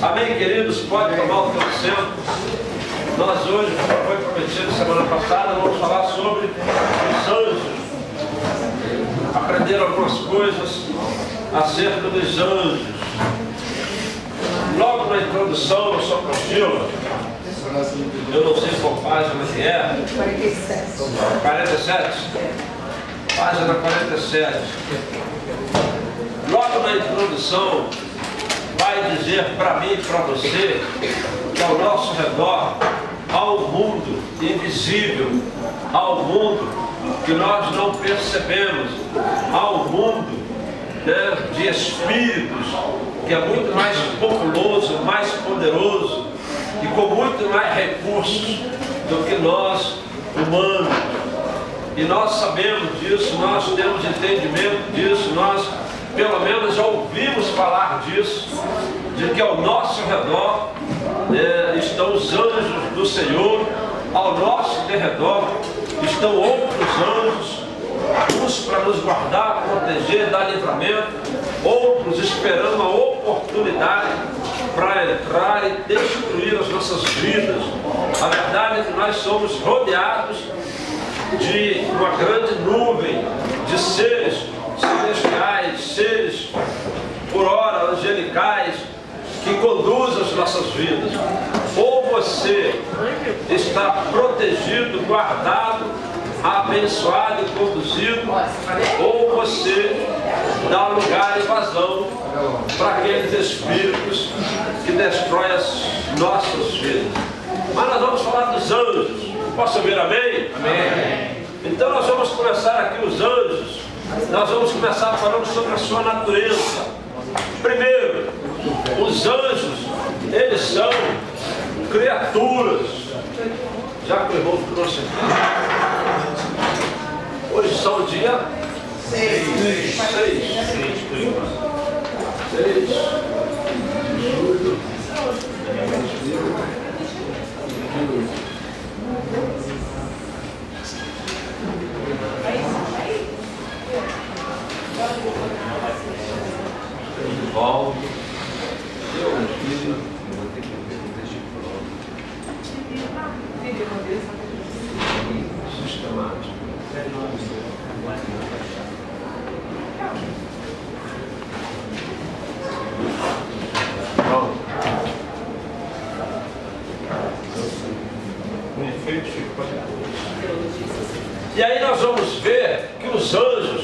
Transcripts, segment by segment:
Amém, queridos? Pode tomar o teu centro. Nós hoje, como foi prometido semana passada, vamos falar sobre os anjos. Aprender algumas coisas acerca dos anjos. Logo na introdução, na sua apostila, eu não sei qual página que é. 47. Página 47. Logo na introdução, vai dizer para mim e para você que ao nosso redor há um mundo invisível, há um mundo que nós não percebemos, há um mundo de espíritos que é muito mais populoso, mais poderoso e com muito mais recursos do que nós humanos. E nós sabemos disso, nós temos entendimento disso, nós pelo menos já ouvimos falar disso, de que ao nosso redor estão os anjos do Senhor, ao nosso derredor estão outros anjos, uns para nos guardar, proteger, dar livramento, outros esperando a oportunidade para entrar e destruir as nossas vidas. A verdade é que nós somos rodeados de uma grande nuvem de seres celestiais, seres por hora angelicais que conduzem as nossas vidas. Ou você está protegido, guardado, abençoado e conduzido, ou você dá lugar e vazão para aqueles espíritos que destroem as nossas vidas. Mas nós vamos falar dos anjos. Posso ouvir amém? Amém. Então nós vamos começar aqui os anjos. Nós vamos começar falando sobre a sua natureza. Primeiro, os anjos, eles são criaturas. Já que o irmão trouxe aqui. Hoje são o dia 6 de julho. Volto. Sistemático. Pronto. O efeito ficou depois. E aí nós vamos ver que os anjos,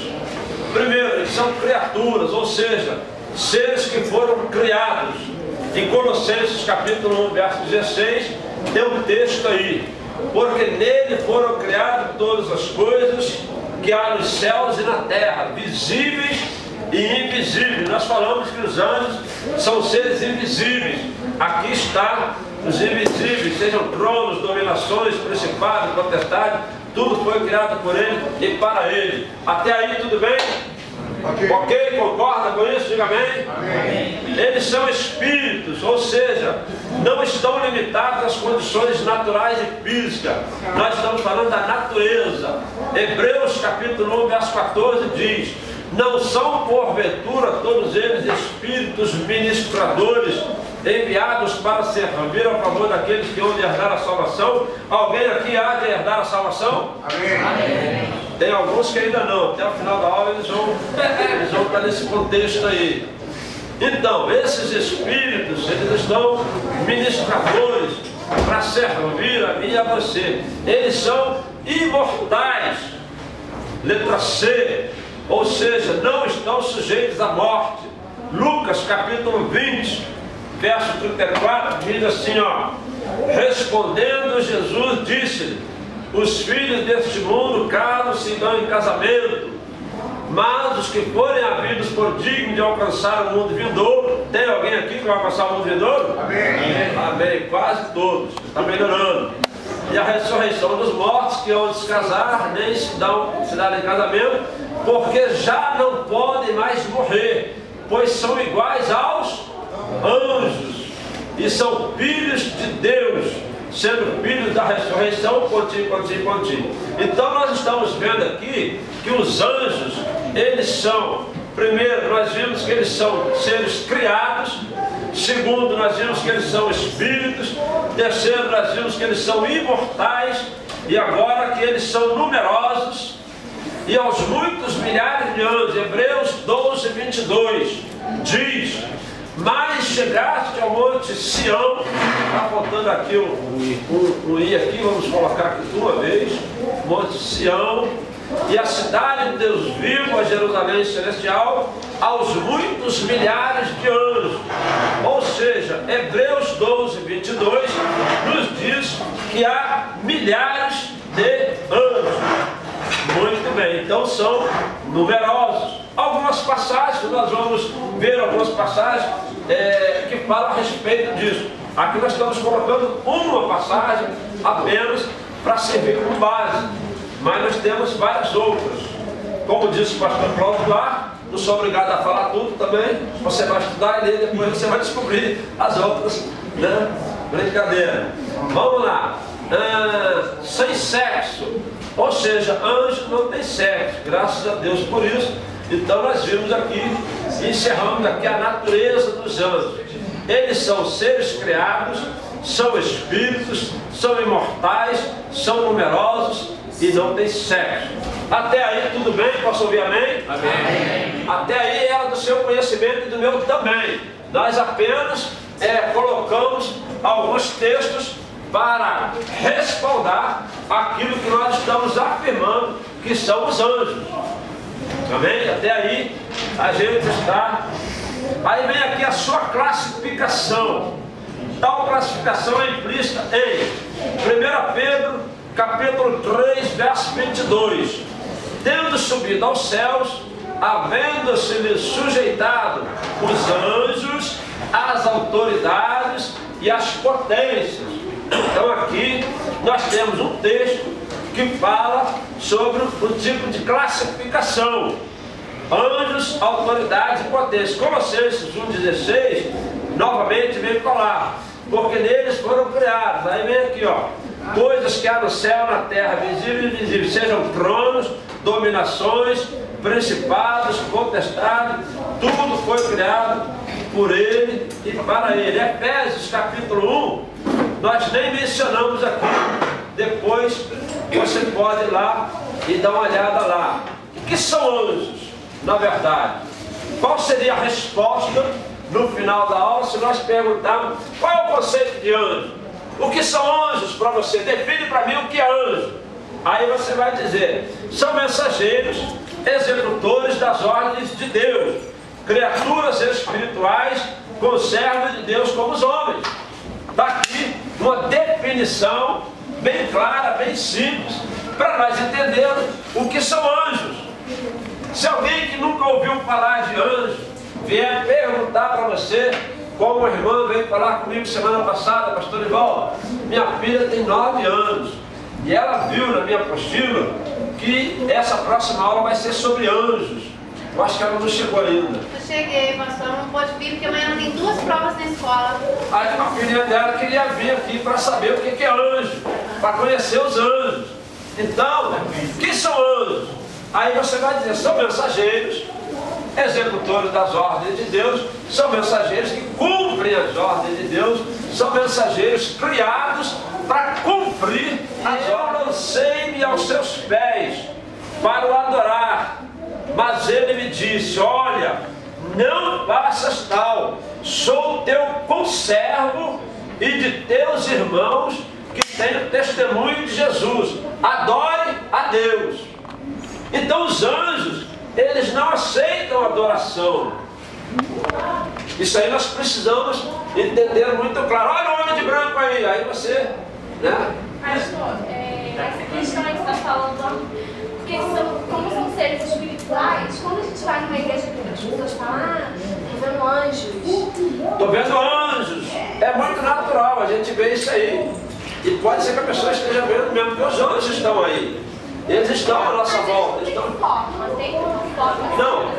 primeiro, eles são criaturas, ou seja, seres que foram criados. Em Colossenses capítulo 1, verso 16, tem um texto aí: porque nele foram criadas todas as coisas que há nos céus e na terra, visíveis e invisíveis. Nós falamos que os anjos são seres invisíveis. Aqui está os invisíveis, sejam tronos, dominações, principados, potestades, tudo foi criado por ele e para ele. Até aí tudo bem? Ok, concorda com isso? Diga amém. Amém. Eles são espíritos, ou seja, não estão limitados às condições naturais e físicas. Nós estamos falando da natureza. Hebreus capítulo 1, verso 14 diz: não são porventura todos eles espíritos ministradores, enviados para servir a favor daqueles que hão de herdar a salvação? Alguém aqui há de herdar a salvação? Amém. Amém. Tem alguns que ainda não. Até o final da aula eles vão estar nesse contexto aí. Então, esses espíritos, eles estão ministradores para servir a mim e a você. Eles são imortais. Letra C. Ou seja, não estão sujeitos à morte. Lucas capítulo 20, verso 34, diz assim, ó: respondendo Jesus, disse-lhe: os filhos deste mundo casam-se e dão em casamento, mas os que forem havidos por dignos de alcançar o mundo vindouro. Tem alguém aqui que vai alcançar o mundo vindouro? Amém. Amém. Quase todos. Está melhorando. E a ressurreição dos mortos, que hão de se casar, nem se dão em casamento, porque já não podem mais morrer, pois são iguais aos anjos e são filhos de Deus, sendo filhos da ressurreição, contínuo. Então nós estamos vendo aqui que os anjos, eles são, primeiro nós vimos que eles são seres criados, Segundo, nós vimos que eles são espíritos. Terceiro, nós vimos que eles são imortais. E agora que eles são numerosos. E aos muitos milhares de anos, Hebreus 12, 22, diz: mas chegaste ao monte Sião. Está faltando aqui um i aqui, vamos colocar aqui de uma vez. Monte Sião. E a cidade de Deus vivo, a Jerusalém celestial, aos muitos milhares de anos. Ou seja, Hebreus 12, 22 nos diz que há milhares de anos. Muito bem, então são numerosos. Algumas passagens, nós vamos ver algumas passagens que falam a respeito disso. Aqui nós estamos colocando uma passagem apenas para servir como base. Mas nós temos várias outras. Como disse o pastor Cláudio Duarte, não sou obrigado a falar tudo também. Você vai estudar e depois você vai descobrir as outras, né? Brincadeira. Vamos lá. Sem sexo. Ou seja, anjo não tem sexo. Graças a Deus por isso. Então nós vimos aqui, encerramos aqui a natureza dos anjos. Eles são seres criados, são espíritos, são imortais, são numerosos e não tem sexo. Até aí tudo bem? Posso ouvir amém? Amém. Até aí era do seu conhecimento e do meu também. Nós apenas colocamos alguns textos para respaldar aquilo que nós estamos afirmando que são os anjos. Amém? Até aí a gente está. Aí vem aqui a sua classificação. Tal classificação é implícita em 1 Pedro capítulo 3, verso 22. Tendo subido aos céus, havendo-se-lhe sujeitado os anjos, as autoridades e as potências. Então aqui nós temos um texto que fala sobre o tipo de classificação. Anjos, autoridades e potências. Colossenses 1,16 novamente vem falar, porque neles foram criados. Aí vem aqui, ó, coisas que há no céu, na terra, visíveis e invisíveis, sejam tronos, dominações, principados, potestades, tudo foi criado por ele e para ele. Efésios capítulo 1, nós nem mencionamos aqui. Depois você pode ir lá e dar uma olhada lá. O que são anjos, na verdade? Qual seria a resposta no final da aula se nós perguntarmos qual é o conceito de anjo? O que são anjos para você? Define para mim o que é anjo. Aí você vai dizer: são mensageiros, executores das ordens de Deus, criaturas espirituais, conservos de Deus como os homens. Está aqui uma definição bem clara, bem simples, para nós entendermos o que são anjos. Se alguém que nunca ouviu falar de anjo vier perguntar para você, como a irmã veio falar comigo semana passada, pastor Ivaldo, minha filha tem 9 anos, e ela viu na minha apostila que essa próxima aula vai ser sobre anjos. Eu acho que ela não chegou ainda. Eu cheguei, pastor, não pode vir porque amanhã tem 2 provas na escola. Aí a filha dela queria vir aqui para saber o que é anjo, para conhecer os anjos. Então, o que são anjos? Aí você vai dizer: são mensageiros, executores das ordens de Deus, são mensageiros que cumprem as ordens de Deus, são mensageiros criados para cumprir as ordens. Lancei-me aos seus pés para o adorar, mas ele me disse: olha, não faças tal, sou teu conservo e de teus irmãos que têm o testemunho de Jesus, adore a Deus. Então os anjos, eles não aceitam adoração. Isso aí nós precisamos entender muito claro. Olha o homem de branco aí, aí você, né? Pastor, essa questão aí que você está falando, porque como são seres espirituais, quando a gente vai numa igreja que as pessoas falam, estou vendo anjos. Estou vendo anjos. É muito natural a gente ver isso aí. E pode ser que a pessoa esteja vendo mesmo, que os anjos estão aí. Eles estão à nossa volta. Não,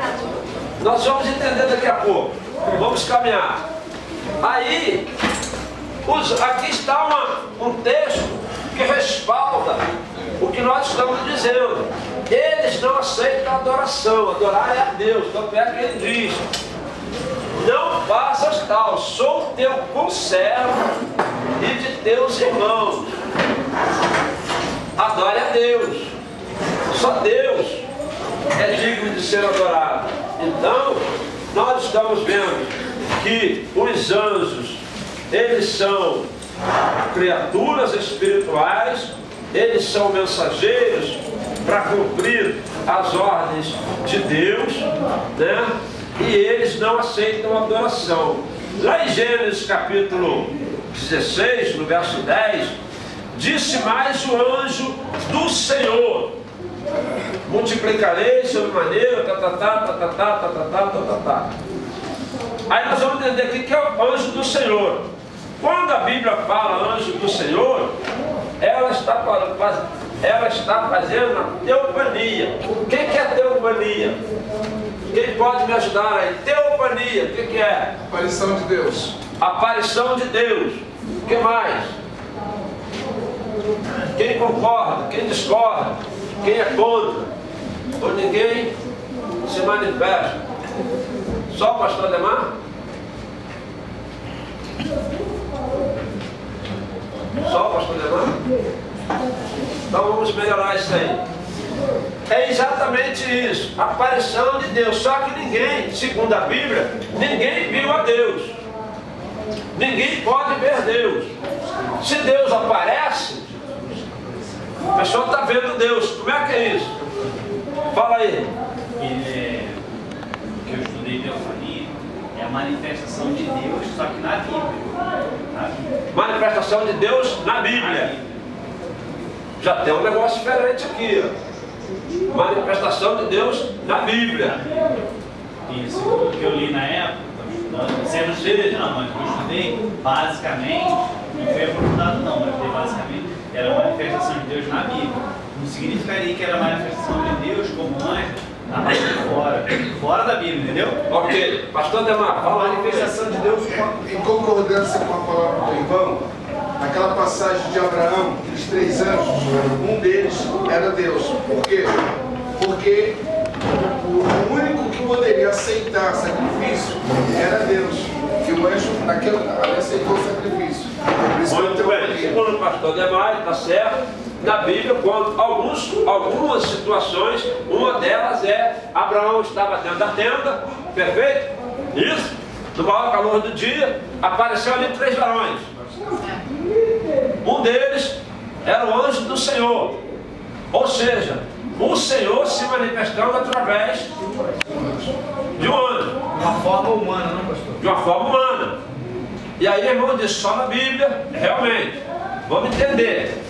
nós vamos entender daqui a pouco. Vamos caminhar. Aí, aqui está um texto que respalda o que nós estamos dizendo. Eles não aceitam a adoração. Adorar é a Deus. Tanto é que ele diz: não faças tal, sou teu conservo e de teus irmãos. Adore a Deus. Só Deus é digno de ser adorado. Então, nós estamos vendo que os anjos, eles são criaturas espirituais, eles são mensageiros para cumprir as ordens de Deus, né? E eles não aceitam adoração. Lá em Gênesis capítulo 16, no verso 10, disse mais o anjo do Senhor: multiplicarei sobre maneira, Aí nós vamos entender aqui que é o anjo do Senhor. Quando a Bíblia fala anjo do Senhor, ela está fazendo a teofania. O que é teofania? Quem pode me ajudar aí? Teofania, o que é? Aparição de Deus. Aparição de Deus. O que mais? Quem concorda? Quem discorda? Quem é contra? Ou ninguém se manifesta? Só o pastor Ademar? Só o pastor Ademar? Então vamos melhorar isso aí. É exatamente isso, a aparição de Deus. Só que ninguém, segundo a Bíblia, ninguém viu a Deus. Ninguém pode ver Deus. Se Deus aparece, a pessoa está vendo Deus. Como é que é isso? Fala aí. Que eu estudei teofania é a manifestação de Deus, só que na Bíblia. Manifestação de Deus na Bíblia. Já tem um negócio diferente aqui, ó. Manifestação de Deus na Bíblia. Isso, o que eu li na época, você não estudei, não, mas eu estudei basicamente, não foi aprofundado não, mas estudei basicamente, era a manifestação de Deus na Bíblia. Não significaria que era a manifestação de Deus como anjo na parte fora da Bíblia, entendeu? Ok, pastor Ademar, fala A aí. manifestação de Deus, em concordância com a palavra do irmão, naquela passagem de Abraão, aqueles 3 anjos, um deles era Deus. Por quê? Porque o único que poderia aceitar sacrifício era Deus. E o anjo ali aceitou o sacrifício. Por isso Muito bem, segundo o pastor Ademar, está certo. Na Bíblia, quando algumas situações, uma delas é Abraão estava dentro da tenda, perfeito? Isso, no maior calor do dia, apareceu ali 3 varões. Um deles era o anjo do Senhor, ou seja, o Senhor se manifestando através de um anjo. De uma forma humana, não, pastor? De uma forma humana. E aí, irmão, disse só na Bíblia, realmente, vamos entender.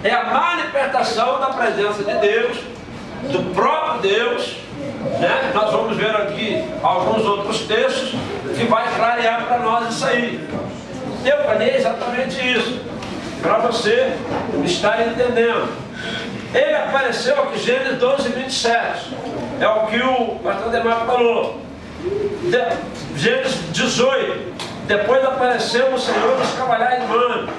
É a manifestação da presença de Deus, do próprio Deus, né? Nós vamos ver aqui alguns outros textos que vai clarear para nós isso aí. Teofania é exatamente isso, para você estar entendendo. Ele apareceu aqui, Gênesis 12, 27. É o que o pastor Ademar falou. Gênesis 18. Depois apareceu o Senhor nos cavalhais humanos.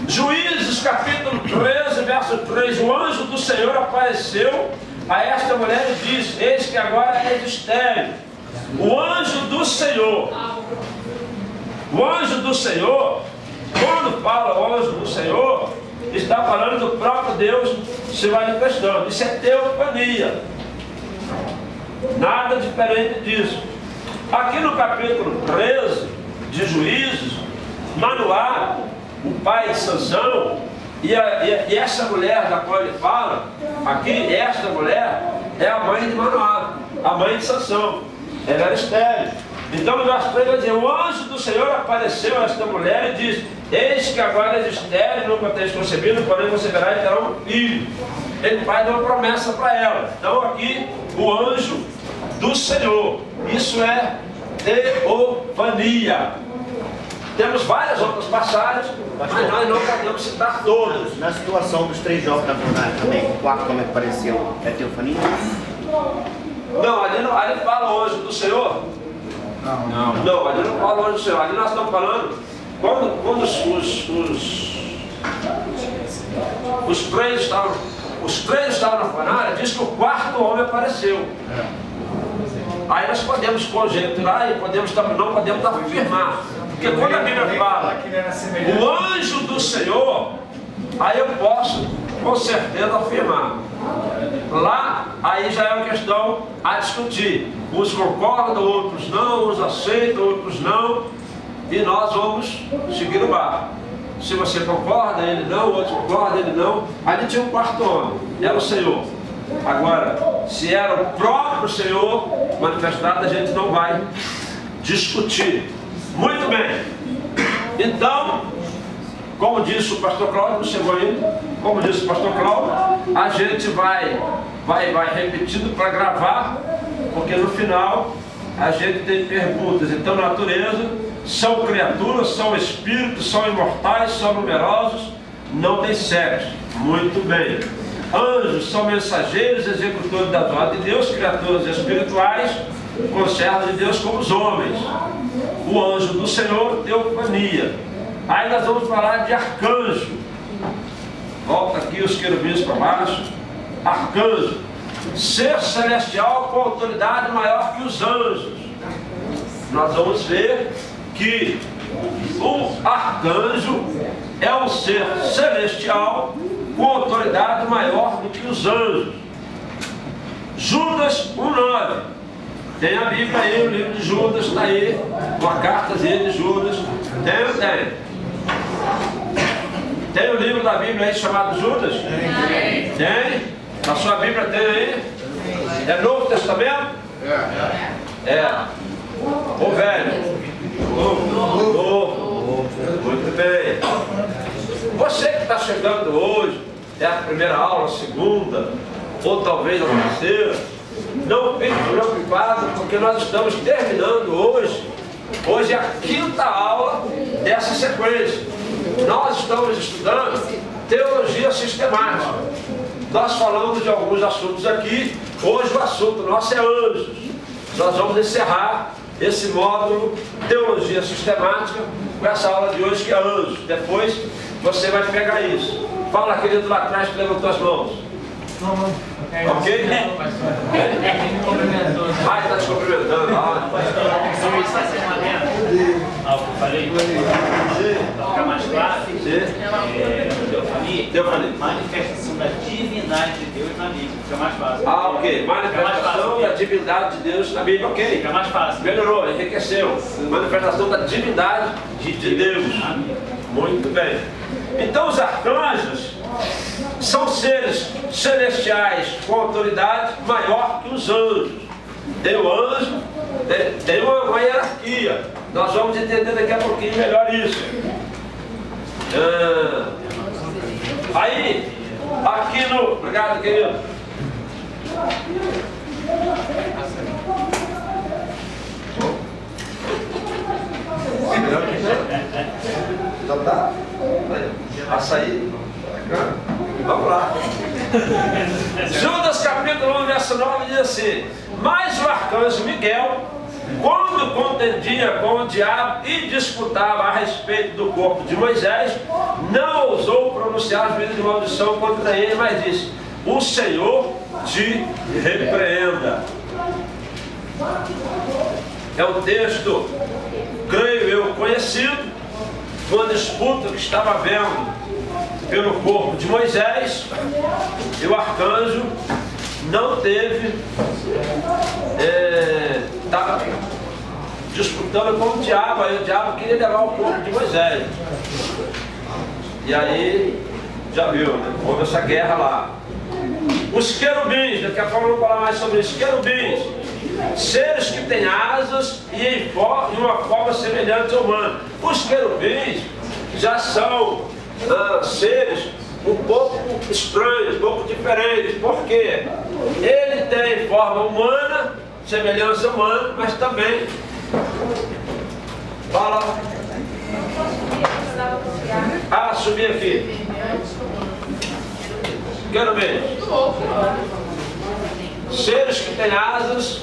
Juízes capítulo 13, verso 3. O anjo do Senhor apareceu a esta mulher e disse: eis que agora és estéril. O anjo do Senhor. O anjo do Senhor, quando fala o anjo do Senhor, está falando do próprio Deus se manifestando. Isso é teofania. Nada diferente disso. Aqui no capítulo 13 de Juízes, Manoá, o pai de Sansão, e essa mulher da qual ele fala, aqui, esta mulher é a mãe de Manoá, a mãe de Sansão. Ela era estéril. Então no verso 3 vai dizer: o anjo do Senhor apareceu a esta mulher e disse: eis que agora és estéril, nunca tens concebido, porém conceberá e terá um filho. Ele faz uma promessa para ela. Então aqui, o anjo do Senhor. Isso é teofania. Temos várias outras passagens, mas nós não podemos citar todas. Na situação dos 3 jovens da fornalha também, o quarto homem que apareceu, é teofania? Não, ali fala o anjo do Senhor. Não, ali não fala o anjo do Senhor. Ali nós estamos falando quando os 3 estavam na fornalha, diz que o quarto homem apareceu. Aí nós podemos conjecturar e não podemos afirmar. Porque quando a Bíblia fala o anjo do Senhor, aí eu posso com certeza afirmar. Lá, aí já é uma questão a discutir. Uns concordam, outros não, uns aceitam, outros não. E nós vamos seguir o barco. Se você concorda, ele não, outro concorda, ele não. Ali tinha um quarto homem, era o Senhor. Agora, se era o próprio Senhor manifestado, a gente não vai discutir. Muito bem. Então, como disse o pastor Cláudio, não chegou ainda, como disse o pastor Cláudio, a gente vai repetindo para gravar, porque no final a gente tem perguntas. Então, natureza, são criaturas, são espíritos, são imortais, são numerosos, não tem sexo. Muito bem. Anjos são mensageiros, executores da vontade de Deus, criaturas espirituais, conservos de Deus como os homens. O anjo do Senhor, teofania. Aí nós vamos falar de arcanjo. Volta aqui os querubins para baixo. Arcanjo. Ser celestial com autoridade maior que os anjos. Nós vamos ver que o arcanjo é um ser celestial com autoridade maior do que os anjos. Judas 1,9. Tem a Bíblia aí, o livro de Judas está aí, uma cartazinha de Judas. Tem. Tem o livro da Bíblia aí chamado Judas? Tem? Na sua Bíblia tem aí? É Novo Testamento? É. Ou velho? Novo. Muito bem. Você que está chegando hoje, é a primeira aula, a segunda, ou talvez a terceira, não fique preocupado, porque nós estamos terminando hoje. Hoje é a quinta aula dessa sequência. Nós estamos estudando teologia sistemática. Nós falamos de alguns assuntos aqui. Hoje o assunto nosso é anjos. Nós vamos encerrar esse módulo teologia sistemática com essa aula de hoje que é anjos. Depois você vai pegar isso. Fala, querido, lá atrás que levantou as mãos. Ok? Ah, está te cumprimentando. Algo que eu falei, para ficar mais claro, teofania, manifestação da divindade de Deus na Bíblia, fica mais fácil. Ah, ok. Manifestação da divindade de Deus na Bíblia, ok. Fica mais fácil. Melhorou, enriqueceu. Manifestação da divindade de Deus. Muito bem. Então os arcanjos são seres celestiais com autoridade maior que os anjos. Tem o anjo, tem uma hierarquia. Nós vamos entender daqui a pouquinho melhor isso. Aí, aqui no... Obrigado, querido. Então tá. Açaí. Vamos lá. Judas capítulo 1, verso 9 diz assim: mas o arcanjo Miguel, quando contendia com o diabo e disputava a respeito do corpo de Moisés, não ousou pronunciar juízo de maldição contra ele, mas disse: o Senhor te repreenda. É um texto, creio eu, conhecido, uma disputa que estava havendo pelo corpo de Moisés, e o arcanjo não teve, estava disputando com o diabo. Aí o diabo queria levar o corpo de Moisés, e aí já viu, né? Houve essa guerra lá. Os querubins, daqui a pouco eu vou falar mais sobre isso. Querubins, seres que têm asas e uma forma semelhante ao humano. Os querubins já são seres um pouco estranhos, um pouco diferentes, porque ele tem forma humana, semelhança humana, mas também fala. Subir aqui. Querubins, seres que têm asas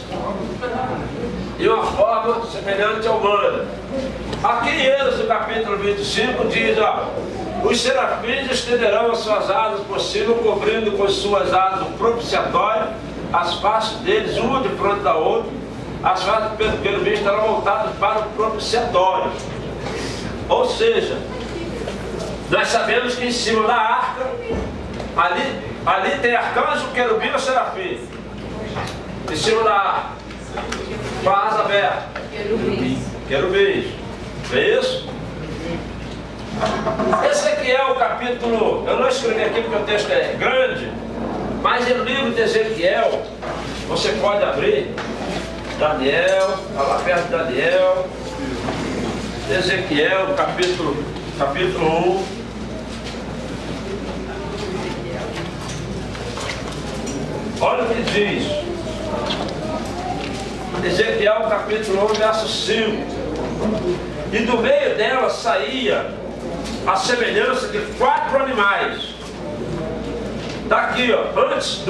e uma forma semelhante ao humano. Aqui em Êxodo capítulo 25 diz: os serafins estenderão as suas asas por cima, cobrindo com suas asas o propiciatório, as faces deles, uma de frente da outra, as faces do querubim estarão voltadas para o propiciatório. Ou seja, nós sabemos que em cima da arca, ali tem arcanjo, querubim ou serafim? Em cima da arca, com a asa aberta. Querubins. É isso? Esse aqui é o capítulo, eu não escrevi aqui porque o texto é grande, mas no livro de Ezequiel, você pode abrir, Daniel, está lá perto de Daniel, Ezequiel, capítulo 1. Olha o que diz. Ezequiel, capítulo 1, verso 5. E do meio dela saía a semelhança de 4 animais. Está aqui, ó, antes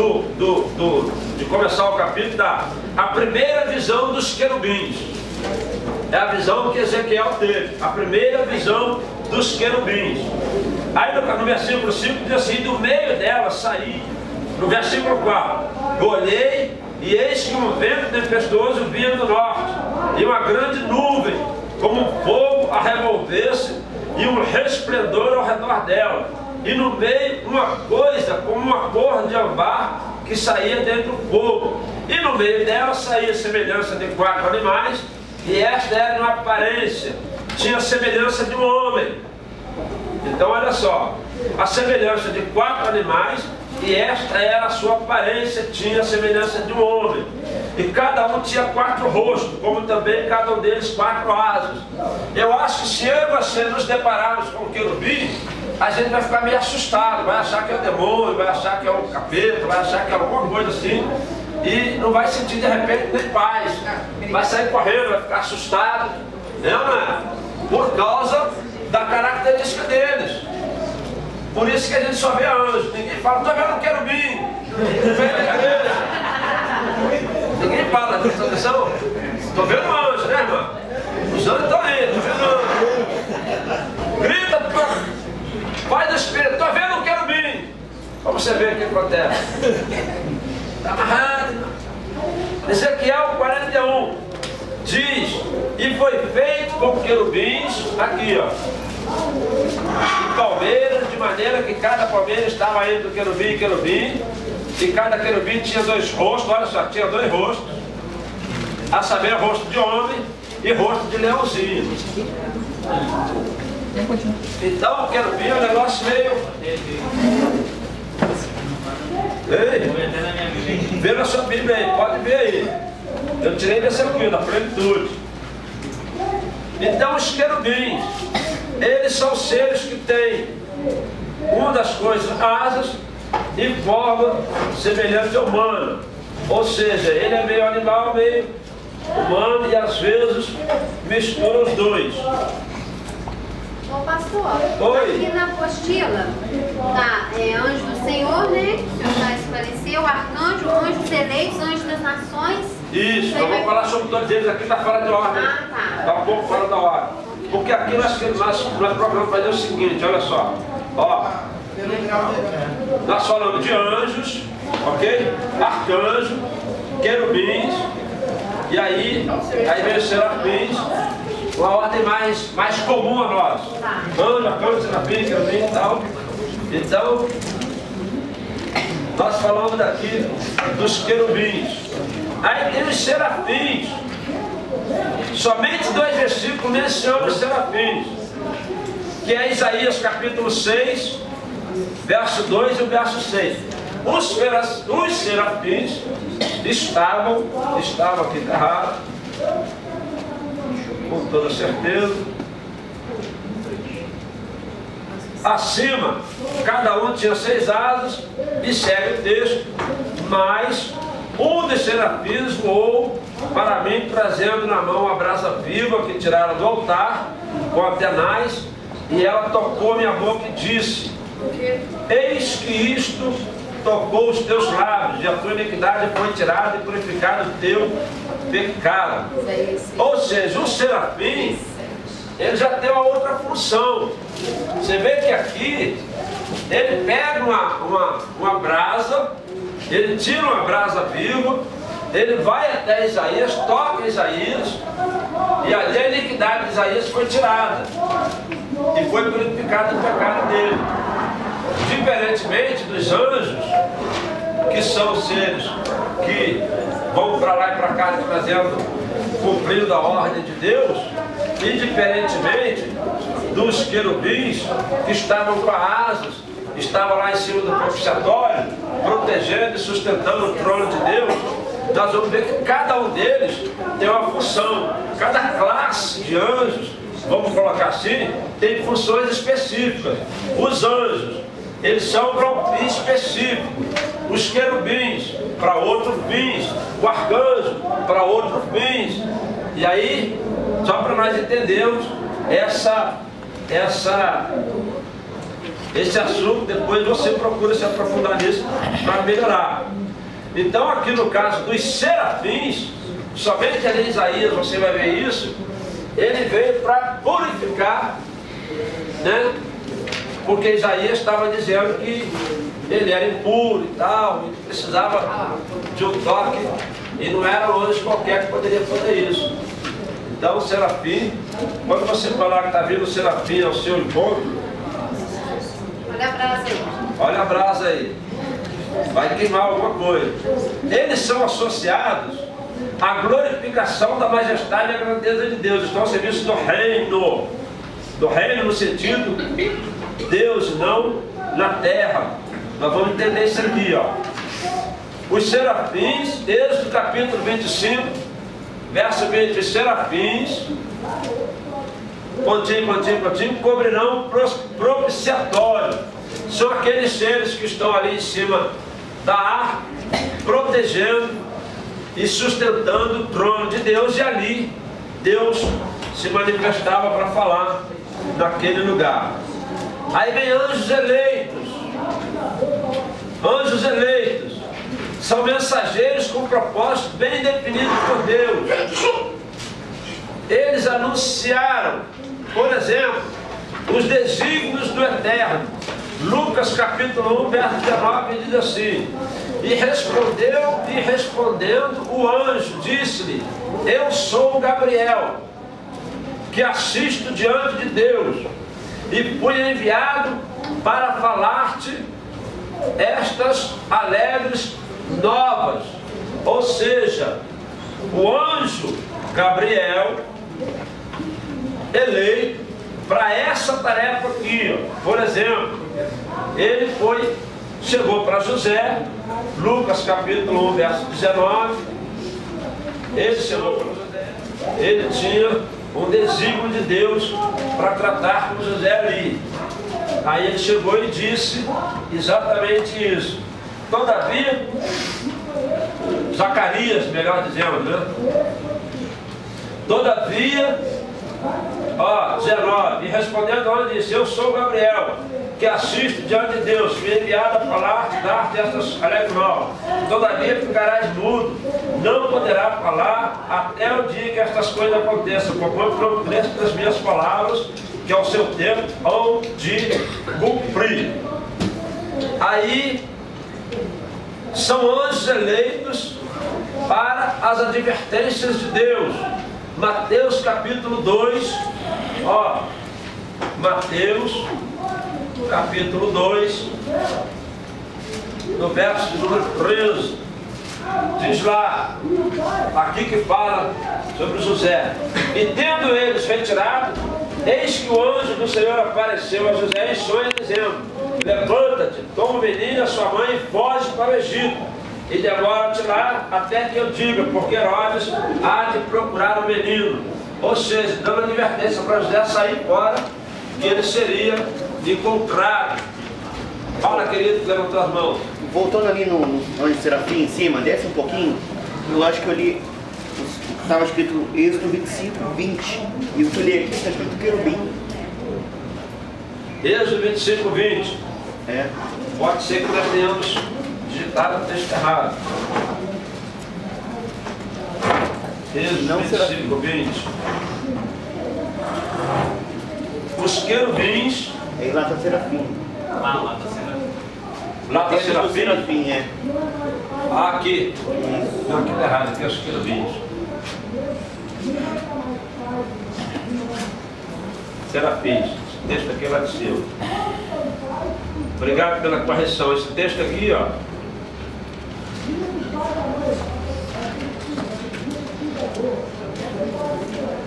de começar o capítulo, dá a primeira visão dos querubins. É a visão que Ezequiel teve, a primeira visão dos querubins. Aí no versículo 5 diz assim: do meio dela saí. No versículo 4: olhei e eis que um vento tempestuoso vinha do norte, e uma grande nuvem, como um fogo a revolver-se, e um resplendor ao redor dela, e no meio uma coisa como uma cor de ambar que saía dentro do fogo, e no meio dela saía semelhança de 4 animais, e esta era uma aparência, tinha semelhança de um homem. Então olha só, a semelhança de 4 animais, e esta era a sua aparência, tinha a semelhança de um homem, e cada um tinha 4 rostos, como também cada um deles 4 asas. Eu acho que se eu e você nos depararmos com o querubim, a gente vai ficar meio assustado, vai achar que é o demônio, vai achar que é o capeta, vai achar que é alguma coisa assim, e não vai sentir de repente nem paz, vai sair correndo, vai ficar assustado, né? Por causa da característica deles. Por isso que a gente só vê anjo. Ninguém fala, estou vendo um querubim. Ninguém fala, presta atenção. Estou vendo um anjo, né, irmã? Os anjos estão aí, estou vendo anjo. Grita, Pai do Espírito, estou vendo um querubim. Para você ver o que acontece. Está amarrado. Ezequiel 41 diz: e foi feito com querubins, aqui ó, e palmeiras, de maneira que cada palmeira estava entre o querubim e querubim, e cada querubim tinha 2 rostos, olha só, tinha 2 rostos, a saber, rosto de homem e rosto de leãozinho. Então o querubim é um negócio meio... Ei, vê na sua Bíblia aí, pode ver aí. Eu tirei desse aqui, da plenitude. Então os querubins, eles são seres que têm uma das coisas, asas, e forma semelhante ao humano. Ou seja, ele é meio animal, meio humano, e às vezes mistura os dois. Ô pastor, oi. Aqui na apostila tá anjo do Senhor, né? Que já esclareceu, arcanjo, anjos eleitos, anjos das nações. Isso, eu vou falar sobre todos eles aqui, está fora de ordem. Ah, tá. Está um pouco fora da ordem. Porque aqui nós procuramos fazer o seguinte, olha só. Ó, nós falamos de anjos, ok? Arcanjo, querubins, e aí vem os serafins, uma ordem mais comum a nós. Anjo, arcanjo, serafim, querubim e tal. Então, nós falamos daqui dos querubins. Aí tem os serafins. Somente 2 versículos mencionam os serafins, que é Isaías capítulo 6, verso 2 e o verso 6. Os serafins estavam aqui errado, com toda certeza. Acima, cada um tinha 6 asas, e segue o texto, mas um dos serafins voou para mim, trazendo na mão a brasa viva que tiraram do altar, com atenaz, e ela tocou minha boca e disse: eis que isto tocou os teus lábios, e a tua iniquidade foi tirada e purificado o teu pecado. Ou seja, o serafim, ele já tem uma outra função. Você vê que aqui ele pega uma brasa, ele tira uma brasa viva, ele vai até Isaías, toca Isaías, e ali a iniquidade de Isaías foi tirada e foi purificado o pecado dele. Diferentemente dos anjos, que são seres que vão para lá e para cá cumprindo a ordem de Deus, e diferentemente dos querubins que estavam com asas, estavam lá em cima do propiciatório, protegendo e sustentando o trono de Deus, nós vamos ver que cada um deles tem uma função. Cada classe de anjos, vamos colocar assim, tem funções específicas. Os anjos, eles são para um fim específico. Os querubins, para outros fins. O arcanjo, para outros fins. E aí, só para nós entendermos esse assunto, depois você procura se aprofundar nisso para melhorar. Então, aqui no caso dos serafins, somente ali em Isaías você vai ver isso, ele veio para purificar, né? Porque Isaías estava dizendo que ele era impuro e tal, e precisava de um toque, e não era um anjo qualquer que poderia fazer isso. Então o serafim, quando você falar que está vindo o serafim ao seu encontro, olha a brasa aí. Olha a brasa aí, vai queimar alguma coisa. Eles são associados à glorificação da majestade e da grandeza de Deus. Estão ao serviço do reino no sentido Deus, não na terra. Nós vamos entender isso aqui, ó. Os serafins, Êxodo capítulo 25, verso 20, os serafins, pontinho, cobrirão propiciatório. São aqueles seres que estão ali em cima da arca, protegendo e sustentando o trono de Deus, e ali Deus se manifestava para falar naquele lugar. Aí vem anjos eleitos. Anjos eleitos são mensageiros com propósito bem definido por Deus. Eles anunciaram, por exemplo, os desígnios do Eterno. Lucas capítulo 1, verso 19 diz assim: e respondendo o anjo, disse-lhe: eu sou Gabriel, que assisto diante de Deus, e fui enviado para falar-te estas alegres novas. Ou seja, o anjo Gabriel, eleito para essa tarefa aqui, ó. Por exemplo, ele chegou para José, Lucas capítulo 1, verso 19, ele chegou para José, ele tinha um desígnio de Deus para tratar com José ali. Aí ele chegou e disse exatamente isso. Todavia, Zacarias, melhor dizendo, né? Todavia, 19, e respondendo ao anjo disse: eu sou Gabriel, que assisto diante de Deus, fui enviado a falar, dar-te estas alegres novas. Todavia ficarás mudo, não poderá falar até o dia que estas coisas aconteçam, porquanto não cresce das minhas palavras, que ao seu tempo hão de cumprir. Aí são anjos eleitos para as advertências de Deus. Mateus capítulo 2, Mateus capítulo 2, no verso de número 13, diz lá, aqui que fala sobre José: e tendo eles retirado, eis que o anjo do Senhor apareceu a José em sonho, dizendo: levanta-te, toma o menino e a sua mãe e foge para o Egito, e demora-te lá até que eu diga, porque Herodes há de procurar o menino. Ou seja, dando advertência para José sair fora, que ele seria encontrado. Fala, querido, que levantou as mãos. Voltando ali no anjo serafim em cima, desce um pouquinho. Eu acho que eu li, estava escrito Êxodo 25, 20. E o que eu li aqui está escrito querubim. Êxodo 25, 20. É. Pode ser que nós tenhamos digitado o texto errado. Êxodo 25, 20. Os querubins. Aí lá está serafim. Lá está serafim. Lá está serafim. Serafim, é. Aqui. Não, aqui está errado, aqui é os querubins. Serafins. Esse texto aqui é lá de cima. Obrigado pela correção. Esse texto aqui, ó.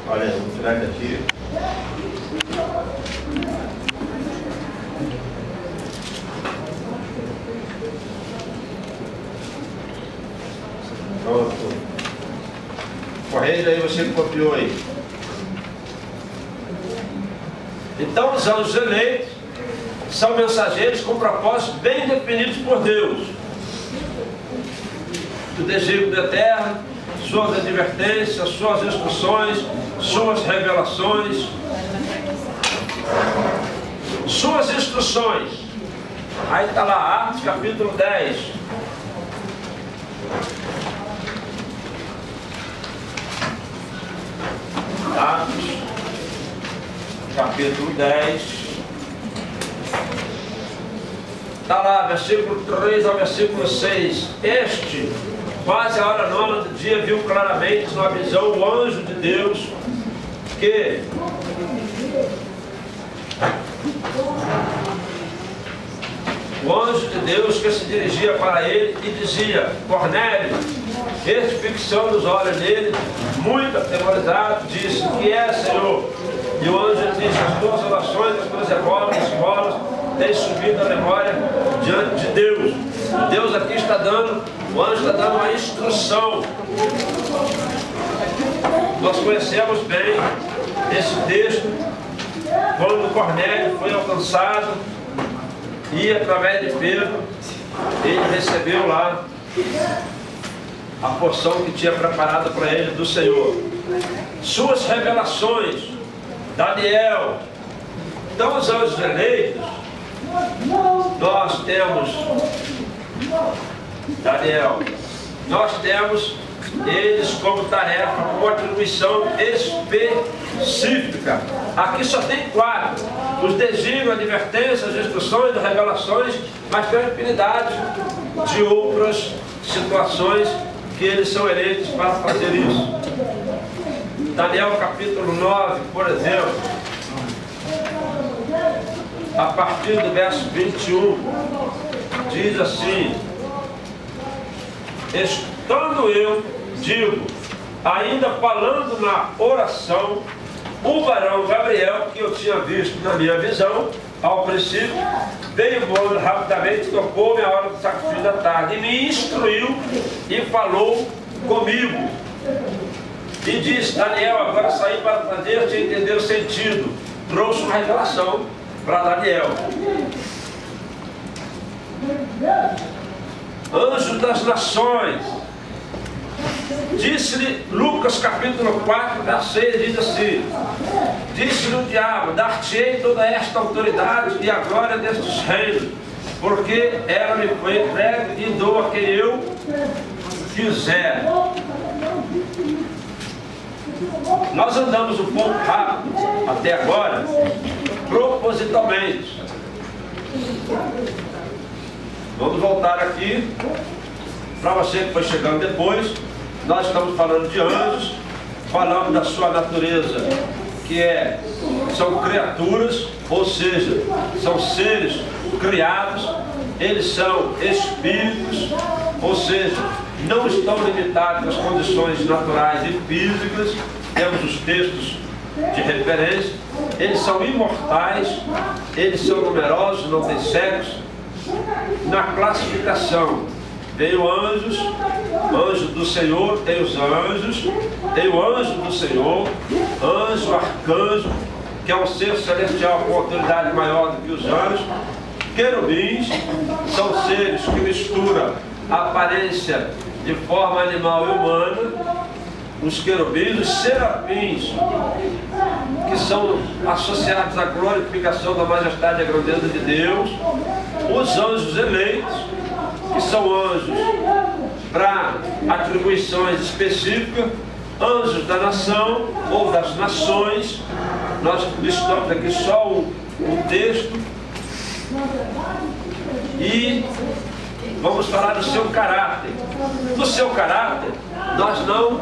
Olha, vou tirar daqui. Pronto. Corrige aí, você que copiou aí. Então os anjos eleitos são mensageiros com propósitos bem definidos por Deus. O desígnio do Eterno, suas advertências, suas instruções, suas revelações, suas instruções. Aí está lá, Atos capítulo 10. Atos capítulo 10. Está lá, versículo 3 ao versículo 6. Este, quase a hora nona do dia, viu claramente numa visão o anjo de Deus que se dirigia para ele e dizia: Cornélio. Este, fixando os olhos nele, muito atemorizado, disse: Que é, Senhor? E o anjo disse: As tuas orações, as tuas esmolas têm subido a memória diante de Deus. Deus aqui está dando, o anjo está dando uma instrução. Nós conhecemos bem esse texto, quando Cornélio foi alcançado e através de Pedro ele recebeu lá a porção que tinha preparado para ele do Senhor. Suas revelações, Daniel. Então os anjos eleitos, nós temos Daniel, nós temos eles como tarefa, como atribuição específica. Aqui só tem 4: os desígnios, advertências, instruções, revelações, mas tem uma infinidade de outras situações que eles são eleitos para fazer isso. Daniel capítulo 9, por exemplo, a partir do verso 21, diz assim: Estando eu, digo, ainda falando na oração, o varão Gabriel, que eu tinha visto na minha visão, ao princípio, veio voando rapidamente, tocou-me a hora do sacrifício da tarde, e me instruiu e falou comigo. E disse: Daniel, agora saí para fazer-te entender o sentido. Trouxe uma revelação para Daniel. Anjos das nações. Disse-lhe, Lucas capítulo 4, verso 6, diz assim: Disse-lhe o diabo: Dar-te-ei toda esta autoridade e a glória destes reinos, porque ela me foi entregue e dou a quem eu quiser. Nós andamos um pouco rápido até agora, propositalmente. Vamos voltar aqui para você que foi chegando depois. Nós estamos falando de anjos, falando da sua natureza, que são criaturas, ou seja, são seres criados. Eles são espíritos, ou seja, não estão limitados às condições naturais e físicas. Temos os textos de referência. Eles são imortais, eles são numerosos, não têm sexo. Na classificação, tem os anjos, anjo do Senhor, tem os anjos, tem o anjo do Senhor, anjo, arcanjo, que é um ser celestial com autoridade maior do que os anjos. Querubins são seres que misturam a aparência de forma animal e humana. Os querubins, os serafins, que são associados à glorificação da majestade e à grandeza de Deus. Os anjos eleitos, que são anjos para atribuições específicas. Anjos da nação ou das nações. Nós listamos aqui só o texto. E vamos falar do seu caráter. No seu caráter, nós não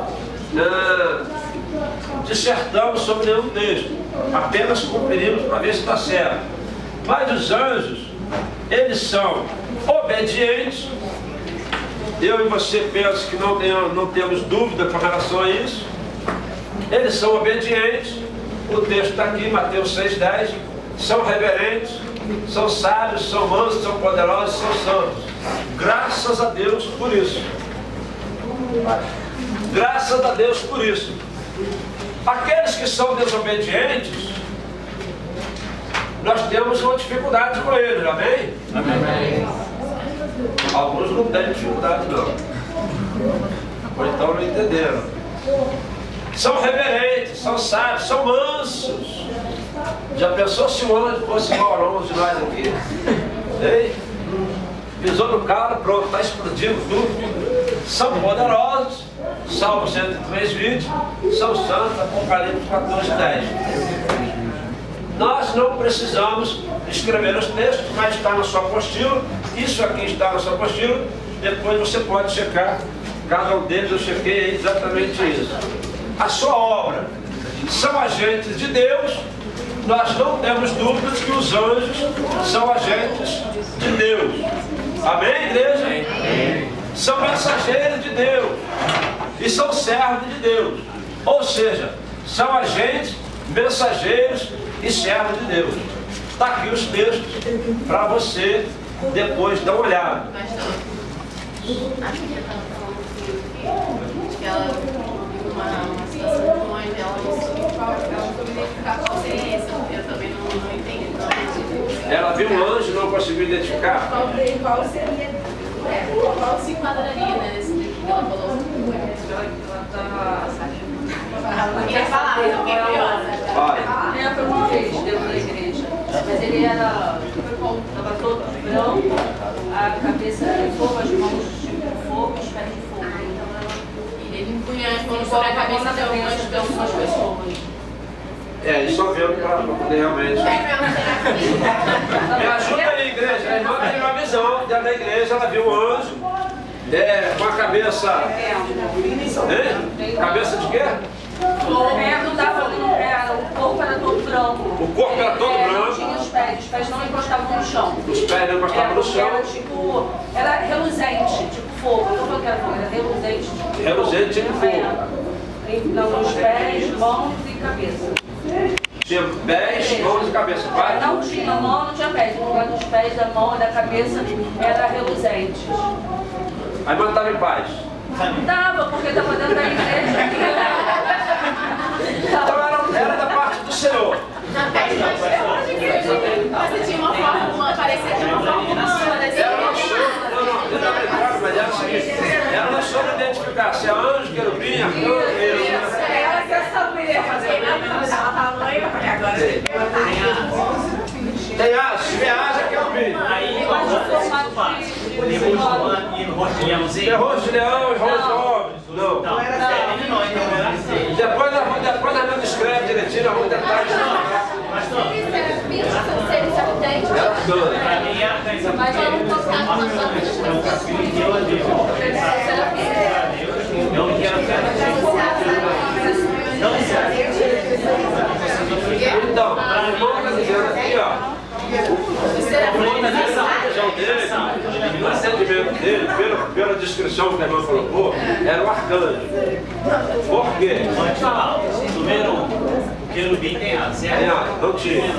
dissertamos sobre nenhum texto, apenas conferimos para ver se está certo. Mas os anjos, eles são obedientes. Eu e você penso que não temos dúvida com relação a isso. Eles são obedientes. O texto está aqui, Mateus 6,10. São reverentes, são sábios, são mansos, são poderosos, são santos. Graças a Deus por isso. Graças a Deus por isso. Aqueles que são desobedientes, nós temos uma dificuldade com eles, amém? Amém. Alguns não têm dificuldade não. Ou então não entenderam. São reverentes, são sábios, são mansos. Já pensou se o anjo fosse igual a uns de nós aqui? Ei? Pisou no carro, pronto, está explodindo tudo. São poderosos. Salmo 103:20. São santos, Apocalipse 14:10. Nós não precisamos escrever os textos, mas está na sua apostila. Isso aqui está na sua apostila. Depois você pode checar. Cada um deles eu chequei exatamente isso. A sua obra. São agentes de Deus. Nós não temos dúvidas que os anjos são agentes de Deus. Amém, igreja? Amém. São mensageiros de Deus. E são servos de Deus. Ou seja, são agentes, mensageiros e servos de Deus. Está aqui os textos para você depois dar uma olhada. Ela viu uma situação com anjo, ela foi me identificar qual seria esse, eu também não entendi. Ela viu um anjo e não conseguiu identificar? Qual seria, qual se enquadraria nesse livro que ela falou? Ela queria falar, eu fiquei curiosa. Ela foi uma vez dentro da igreja, mas ele estava todo branco, a cabeça de fogo, as mãos de fogo, os pés de fogo. Ele punha as mãos sobre a cabeça de algumas pessoas. Isso só vendo para poder realmente. Me ajuda aí, igreja. A irmã teve uma visão da igreja, ela viu um anjo com a cabeça. Cabeça de quê? O corpo era todo branco. O corpo era todo branco. Não tinha os pés não encostavam no chão. Os pés não encostavam no chão. Era reluzente, tipo fogo. Não foi que era fogo, era reluzente. Reluzente, tipo fogo. Então, os pés, mãos e cabeça. Tinha pés, mãos e cabeça. Vai. Não tinha mão, não tinha pés. No lugar dos pés, da mão e da cabeça era reluzente. A irmã estava em paz. Estava, porque estava dentro da igreja. Então era da parte do Senhor. Mas tinha uma forma, parecia que uma forma humana. Mas era o seguinte, ela não soube identificar se é anjo, querubim, arcanjo, ela quer saber. Ela estava lá e eu falei, agora tem asas, se vê asa, querubim. Aí, tem rosto de leãozinho? Tem rosto de leão e rosto de homem. Não. Não, Depois a irmã escreve direitinho, nós vamos tentar explicar. São seres habitantes. Pra mim é Mas eu não posso estar falando só eu não quero Então, a irmã está dizendo aqui, ó. O entendimento dele, pela descrição que a irmã colocou, era um arcanjo. Por quê? Pode falar, número 1. Querubim tem asa, certo? Não tinha.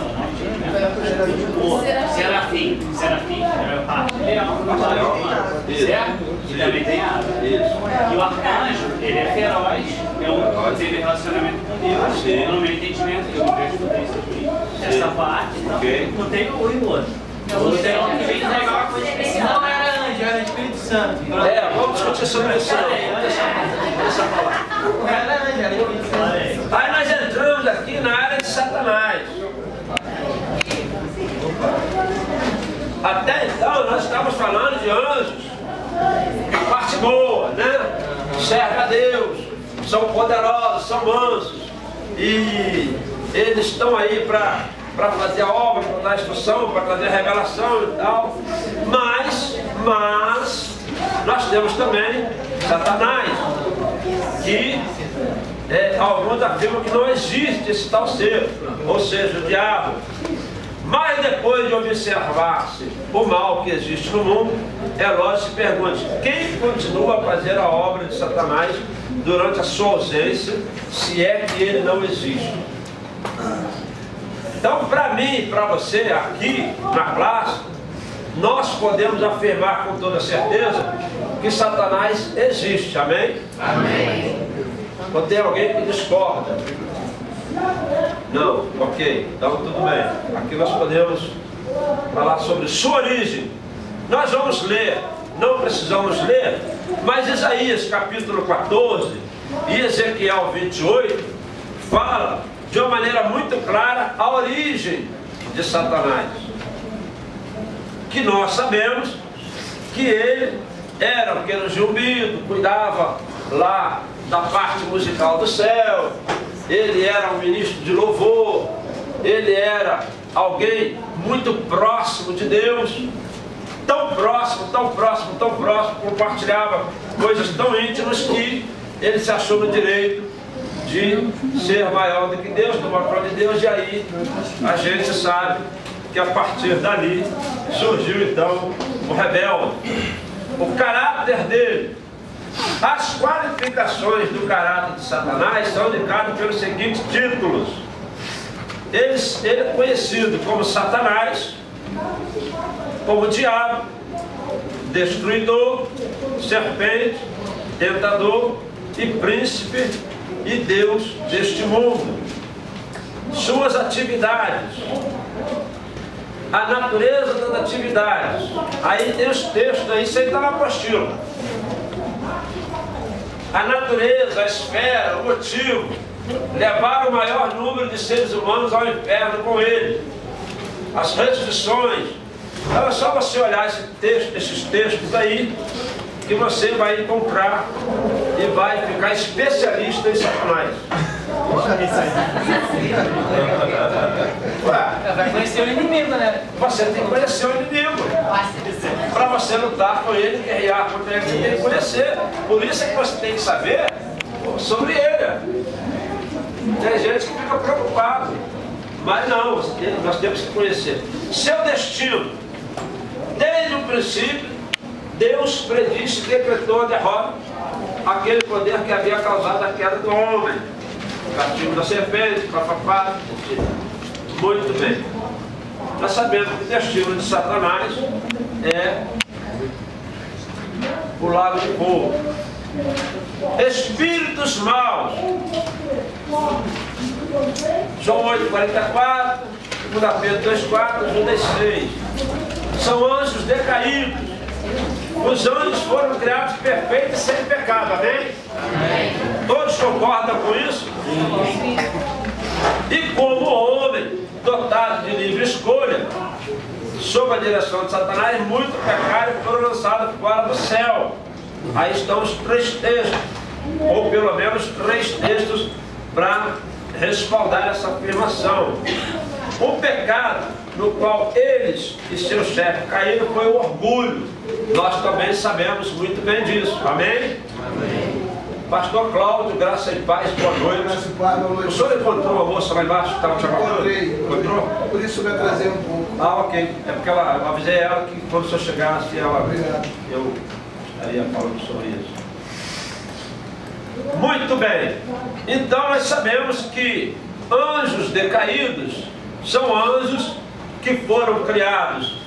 O serafim é parte de leão, certo? E também tem asa. E o arcanjo, ele é feroz, teve relacionamento com Deus. No meu entendimento, eu não estudei isso aqui. Essa parte, não tem o e o outro. O outro é um que vem entregar uma coisa especial. Não era anjo, era Espírito Santo. Vamos discutir sobre isso. Deixa eu falar. Aí nós entramos aqui na área de Satanás. Até então nós estávamos falando de anjos, a parte boa, né? Serve a Deus, são poderosos, são mansos. E eles estão aí para fazer a obra, para dar instrução, para trazer revelação e tal. Mas nós temos também Satanás, que alguns afirmam que não existe esse tal ser, ou seja, o diabo. Mas depois de observar-se o mal que existe no mundo, é lógico que se pergunte: quem continua a fazer a obra de Satanás durante a sua ausência, se é que ele não existe? Então, para mim e para você, aqui na classe, nós podemos afirmar com toda certeza que Satanás existe, amém? Amém. Ou tem alguém que discorda? Não? Ok, então tudo bem. Aqui nós podemos falar sobre sua origem. Nós vamos ler, não precisamos ler, mas Isaías capítulo 14 e Ezequiel 28 fala de uma maneira muito clara a origem de Satanás. Que nós sabemos que ele era um querubim, cuidava lá da parte musical do céu, ele era um ministro de louvor, ele era alguém muito próximo de Deus, tão próximo, compartilhava coisas tão íntimas que ele se achou no direito de ser maior do que Deus, tomar conta de Deus, e aí a gente sabe que a partir dali surgiu então o rebelde. O caráter dele, as qualificações do caráter de Satanás são indicadas pelos seguintes títulos. Ele é conhecido como Satanás, como diabo, destruidor, serpente, tentador e príncipe e Deus deste mundo. Suas atividades, a natureza das atividades. Aí tem os textos aí, isso aí está na apostila. A natureza, a esfera, o motivo, levar o maior número de seres humanos ao inferno com ele. As restrições. Então é só você olhar esses textos aí, que você vai encontrar e vai ficar especialista em Satanás. Vai conhecer o inimigo, né? Você tem que conhecer o inimigo. Para você lutar com ele, guerrear contra ele, você tem que conhecer. Por isso é que você tem que saber sobre ele. Tem gente que fica preocupado, mas não, nós temos que conhecer. Seu destino, desde o princípio, Deus predisse e decretou a derrota aquele poder que havia causado a queda do homem. O castigo da serpente, papapá. Muito bem. Nós sabemos que o destino de Satanás é o lago de fogo. Espíritos maus. João 8,44, 2 Pedro 2,4, Judas 6. São anjos decaídos. Os anjos foram criados perfeitos e sem pecado, amém? Amém. Todos concordam com isso? Sim. E como o homem dotado de livre escolha, sob a direção de Satanás, muito pecado foram lançados fora do céu. Aí estão os 3 textos, ou pelo menos 3 textos para respaldar essa afirmação. O pecado no qual eles e seus chefes caíram foi o orgulho. Nós também sabemos muito bem disso. Amém? Amém. Pastor Cláudio, graça e paz, boa noite. Graça e paz, boa noite. O senhor encontrou uma moça lá embaixo que estava te aguardando? Encontrou? Por isso eu me atrasei um pouco. Ah, ok. É porque eu avisei ela que quando o senhor chegasse, eu estaria falando sobre isso. Muito bem. Então nós sabemos que anjos decaídos são anjos que foram criados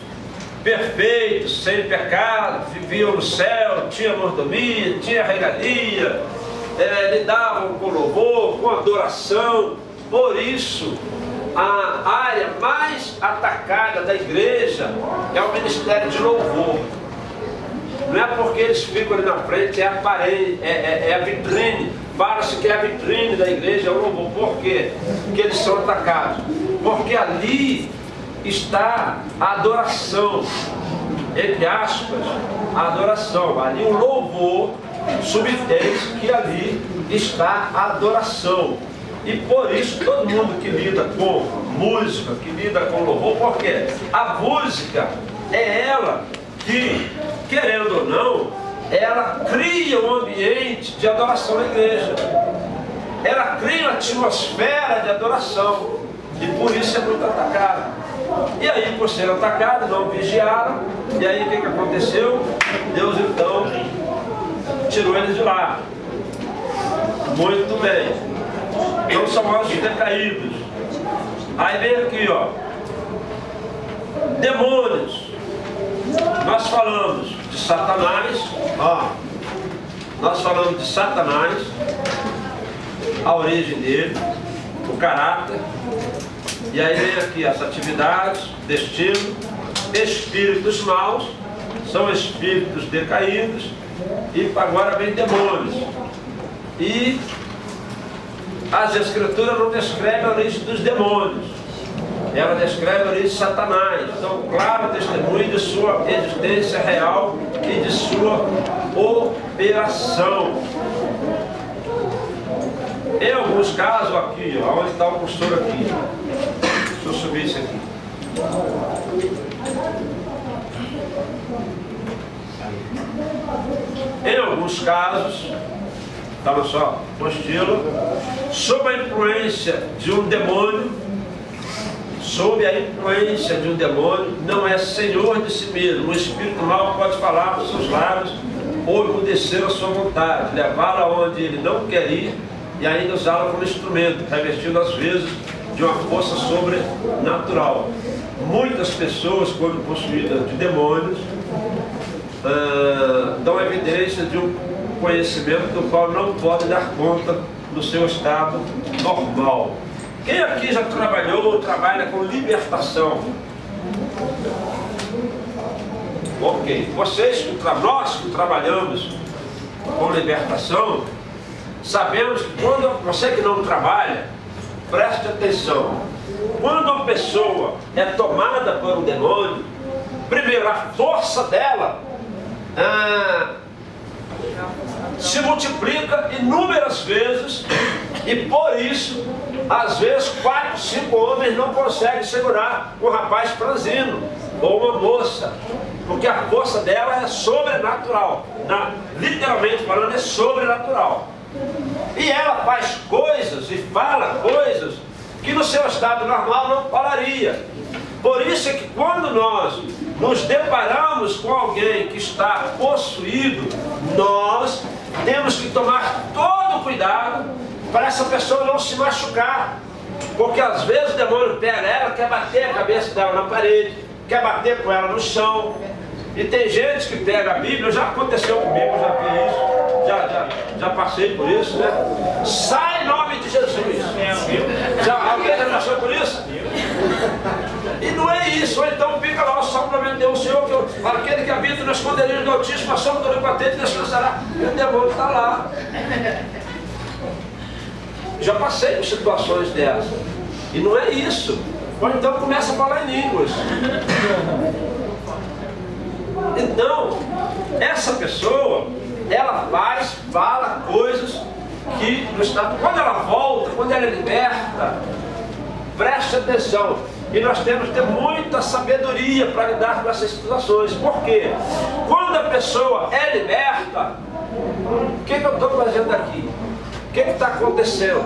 perfeitos, sem pecado, viviam no céu, tinha mordomia, tinha regalia, lidavam com louvor, com adoração. Por isso, a área mais atacada da igreja é o ministério de louvor. Não é porque eles ficam ali na frente, é a vitrine. Fala-se que é a vitrine da igreja, é o louvor. Por quê? Porque eles são atacados. Porque ali está a adoração, entre aspas, a adoração. Ali o louvor subtende que ali está a adoração. E por isso todo mundo que lida com música, que lida com louvor, porque a música é ela que, querendo ou não, ela cria um ambiente de adoração na igreja. Ela cria uma atmosfera de adoração. E por isso é muito atacada. E aí, por ser atacada, não vigiaram. E aí, o que aconteceu? Deus então tirou eles de lá. Muito bem. Então são os decaídos. Aí vem aqui, ó. Demônios. Nós falamos de Satanás. Ó. Nós falamos de Satanás. A origem dele. O caráter. E aí vem aqui as atividades, destino, espíritos maus, são espíritos decaídos, e agora vem demônios. E as escrituras não descrevem a origem dos demônios, ela descreve a origem de Satanás. Então, claro, testemunho de sua existência real e de sua operação. Em alguns casos aqui, ó, onde está o cursor aqui, deixa eu subir isso aqui. Em alguns casos, está no só apostila, sob a influência de um demônio, não é senhor de si mesmo. O espírito mau pode falar com seus lábios ou emudecê-lo a sua vontade, levá-lo aonde ele não quer ir e ainda usá-lo como instrumento, revestido às vezes de uma força sobrenatural. Muitas pessoas, quando possuídas de demônios, dão evidência de um conhecimento do qual não pode dar conta do seu estado normal. Quem aqui já trabalhou ou trabalha com libertação? Ok. nós que trabalhamos com libertação, sabemos que quando você que não trabalha, preste atenção. Quando uma pessoa é tomada por um demônio, primeiro a força dela se multiplica inúmeras vezes, e por isso, às vezes 4, 5 homens não conseguem segurar um rapaz franzino ou uma moça, porque a força dela é sobrenatural. Literalmente falando, é sobrenatural. E ela faz coisas e fala coisas que no seu estado normal não falaria. Por isso é que quando nós nos deparamos com alguém que está possuído, nós temos que tomar todo o cuidado para essa pessoa não se machucar. Porque às vezes o demônio pega ela, quer bater a cabeça dela na parede, quer bater com ela no chão. E tem gente que pega a Bíblia, já aconteceu comigo, já vi isso, já passei por isso, né? Sai em nome de Jesus. Alguém já passou por isso? E não é isso. Ou então fica lá, o Salmo 91, o Senhor, aquele que habita no esconderijo do Altíssimo, a sombra do Onipotente descansará. E o demônio está lá. Já passei por situações dessas. E não é isso. Ou então começa a falar em línguas. Então, essa pessoa, ela fala coisas que no estado, quando ela volta, quando ela é liberta, preste atenção. E nós temos que ter muita sabedoria para lidar com essas situações. Por quê? Quando a pessoa é liberta, o que eu estou fazendo aqui? O que está acontecendo?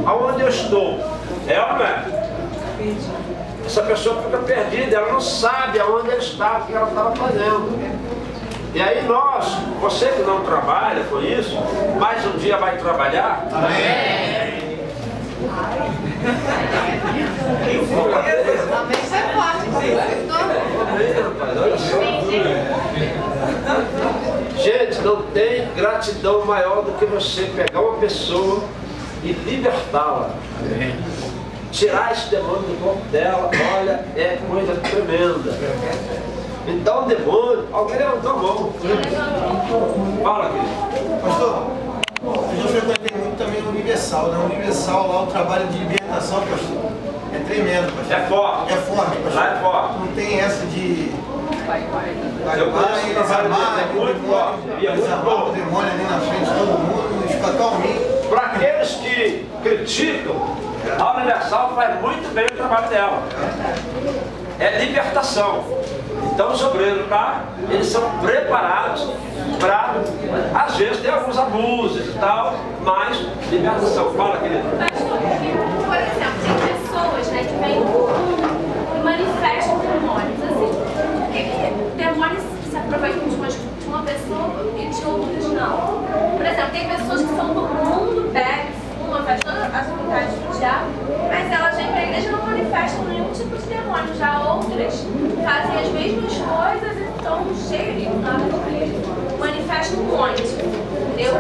Aonde eu estou? É ou não é? Essa pessoa fica perdida, ela não sabe aonde ela está, o que ela estava fazendo. E aí você que não trabalha com isso, mais um dia vai trabalhar. Amém. Amém, isso é forte. Amém, rapaz, olha só. Gente, não tem gratidão maior do que você pegar uma pessoa e libertá-la. Tirar esse demônio do corpo dela, olha, é coisa tremenda. Então, demônio, alguém levantou a mão. Fala aqui. Pastor, eu já frequentei muito também no Universal, né? Universal lá, o trabalho de libertação, pastor, é tremendo, pastor. É forte. É forte, pastor. Lá é forte. Não tem essa de... Eu conheço o trabalho dele, é muito forte. E é muito bom. O demônio ali na frente de todo mundo e fica calminho. Para aqueles que criticam, a Universal faz muito bem o trabalho dela. É libertação. Então os obreiros lá, eles são preparados para, às vezes tem alguns abusos e tal, mas libertação. Fala, querido. Pastor, por exemplo, tem pessoas, né, que vêm do mundo e manifestam demônios. Assim, por que demônios se aproveitam de uma pessoa e de outras não? Por exemplo, tem pessoas que são do mundo, bebem, fumam, faz todas as vontades do diabo, mas elas vêm para a igreja e não manifestam nenhum tipo de demônio. Já outras fazem as mesmas coisas e estão cheias de nada de Cristo. Manifestam muito. Entendeu?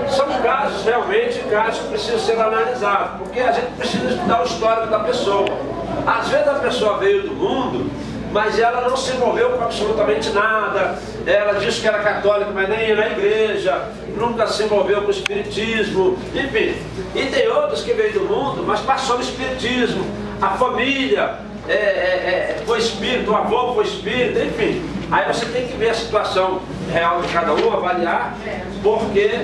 São casos, realmente, casos que precisam ser analisados, porque a gente precisa estudar o histórico da pessoa. Às vezes a pessoa veio do mundo, mas ela não se envolveu com absolutamente nada. Ela disse que era católica, mas nem ia na igreja, nunca se envolveu com o espiritismo, enfim. E tem outros que veio do mundo, mas passou no espiritismo. A família foi espírito, o avô foi espírito, enfim. Aí você tem que ver a situação real de cada um, avaliar, porque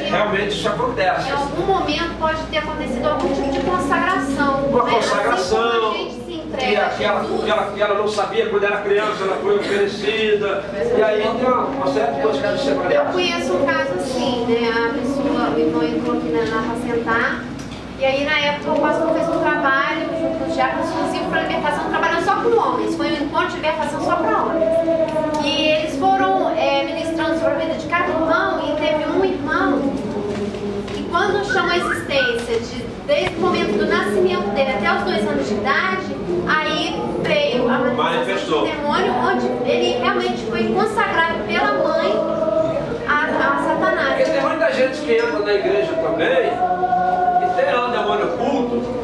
realmente isso acontece. Em algum momento pode ter acontecido algum tipo de consagração. Uma né? consagração, assim como a gente se entrega que ela não sabia quando era criança, ela foi oferecida, e aí tem uma série de coisas que deve ser Eu avaliadas. conheço um caso assim, né? A pessoa, o irmão entrou aqui na Pacentar, e aí na época o pastor fez um trabalho junto com os diáconos exclusivo para libertação, trabalhando só com homens. Foi um encontro de libertação só para homens. E eles foram ministrando sobre a vida de cada irmão, e teve um irmão que quando chamou a existência, desde o momento do nascimento dele até os 2 anos de idade, aí veio a manifestação do demônio, onde ele realmente foi consagrado pela mãe a Satanás. Porque tem muita gente que entra na igreja também, e tem lá um demônio oculto,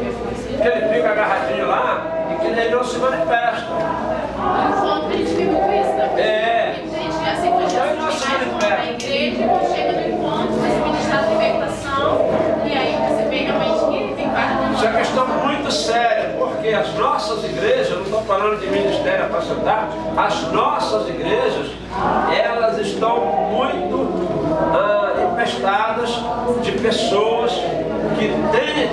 que ele fica agarradinho lá, e que ele não se manifesta. Falando que a gente vive com isso também. Muita gente que aceita Jesus na igreja, chega no encontro, vai se ministrar de libertação, e aí você vê realmente que tem várias. Isso é uma questão muito séria, porque as nossas igrejas, eu não estou falando de ministério para sentar, as nossas igrejas, elas estão muito infestadas de pessoas que têm,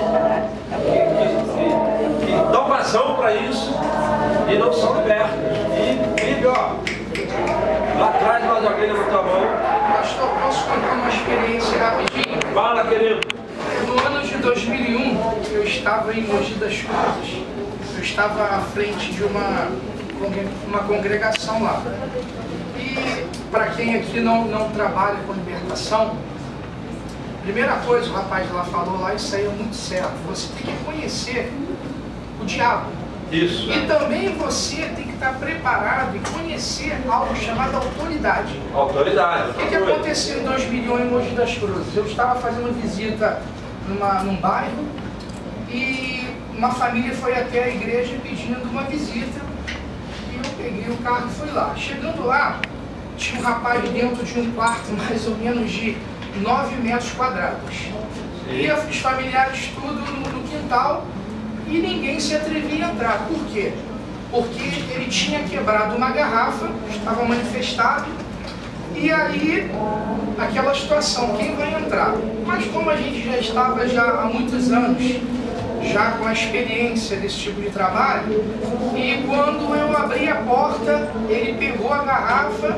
que dão vazão para isso e não são libertas. E vive, ó, lá atrás mais alguém levantou a mão. Pastor, posso contar uma experiência rapidinho? Fala, querido. No ano de 2001, eu estava em Mogi das Cruzes. Eu estava à frente de uma congregação lá. E para quem aqui não trabalha com libertação, primeira coisa, o rapaz lá falou lá, isso aí é muito certo. Você tem que conhecer o diabo. Isso. E também você tem que estar preparado e conhecer algo chamado autoridade. Autoridade. O que aconteceu em 2001 em Mogi das Cruzes? Eu estava fazendo uma visita num bairro e uma família foi até a igreja pedindo uma visita e eu peguei o carro e fui lá. Chegando lá, tinha um rapaz dentro de um quarto mais ou menos de 9 metros quadrados. E os familiares tudo no quintal e ninguém se atrevia a entrar. Por quê? Porque ele tinha quebrado uma garrafa, estava manifestado, e aí aquela situação, quem vai entrar? Mas como a gente já estava há muitos anos, já com a experiência desse tipo de trabalho, e quando eu abri a porta, ele pegou a garrafa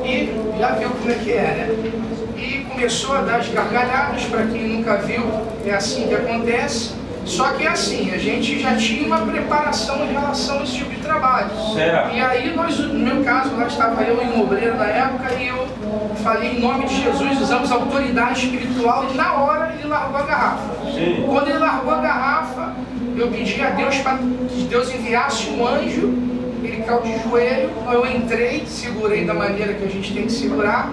e já viu como é que é, né? E começou a dar as gargalhadas, para quem nunca viu, é assim que acontece. Só que é assim, a gente já tinha uma preparação em relação a esse tipo de trabalho. Certo. E aí nós, no meu caso, lá estava eu e um obreiro na época, e eu falei em nome de Jesus, usamos autoridade espiritual, e na hora ele largou a garrafa. Sim. Quando ele largou a garrafa, eu pedi a Deus para que Deus enviasse um anjo, ele caiu de joelho, eu entrei, segurei da maneira que a gente tem que segurar,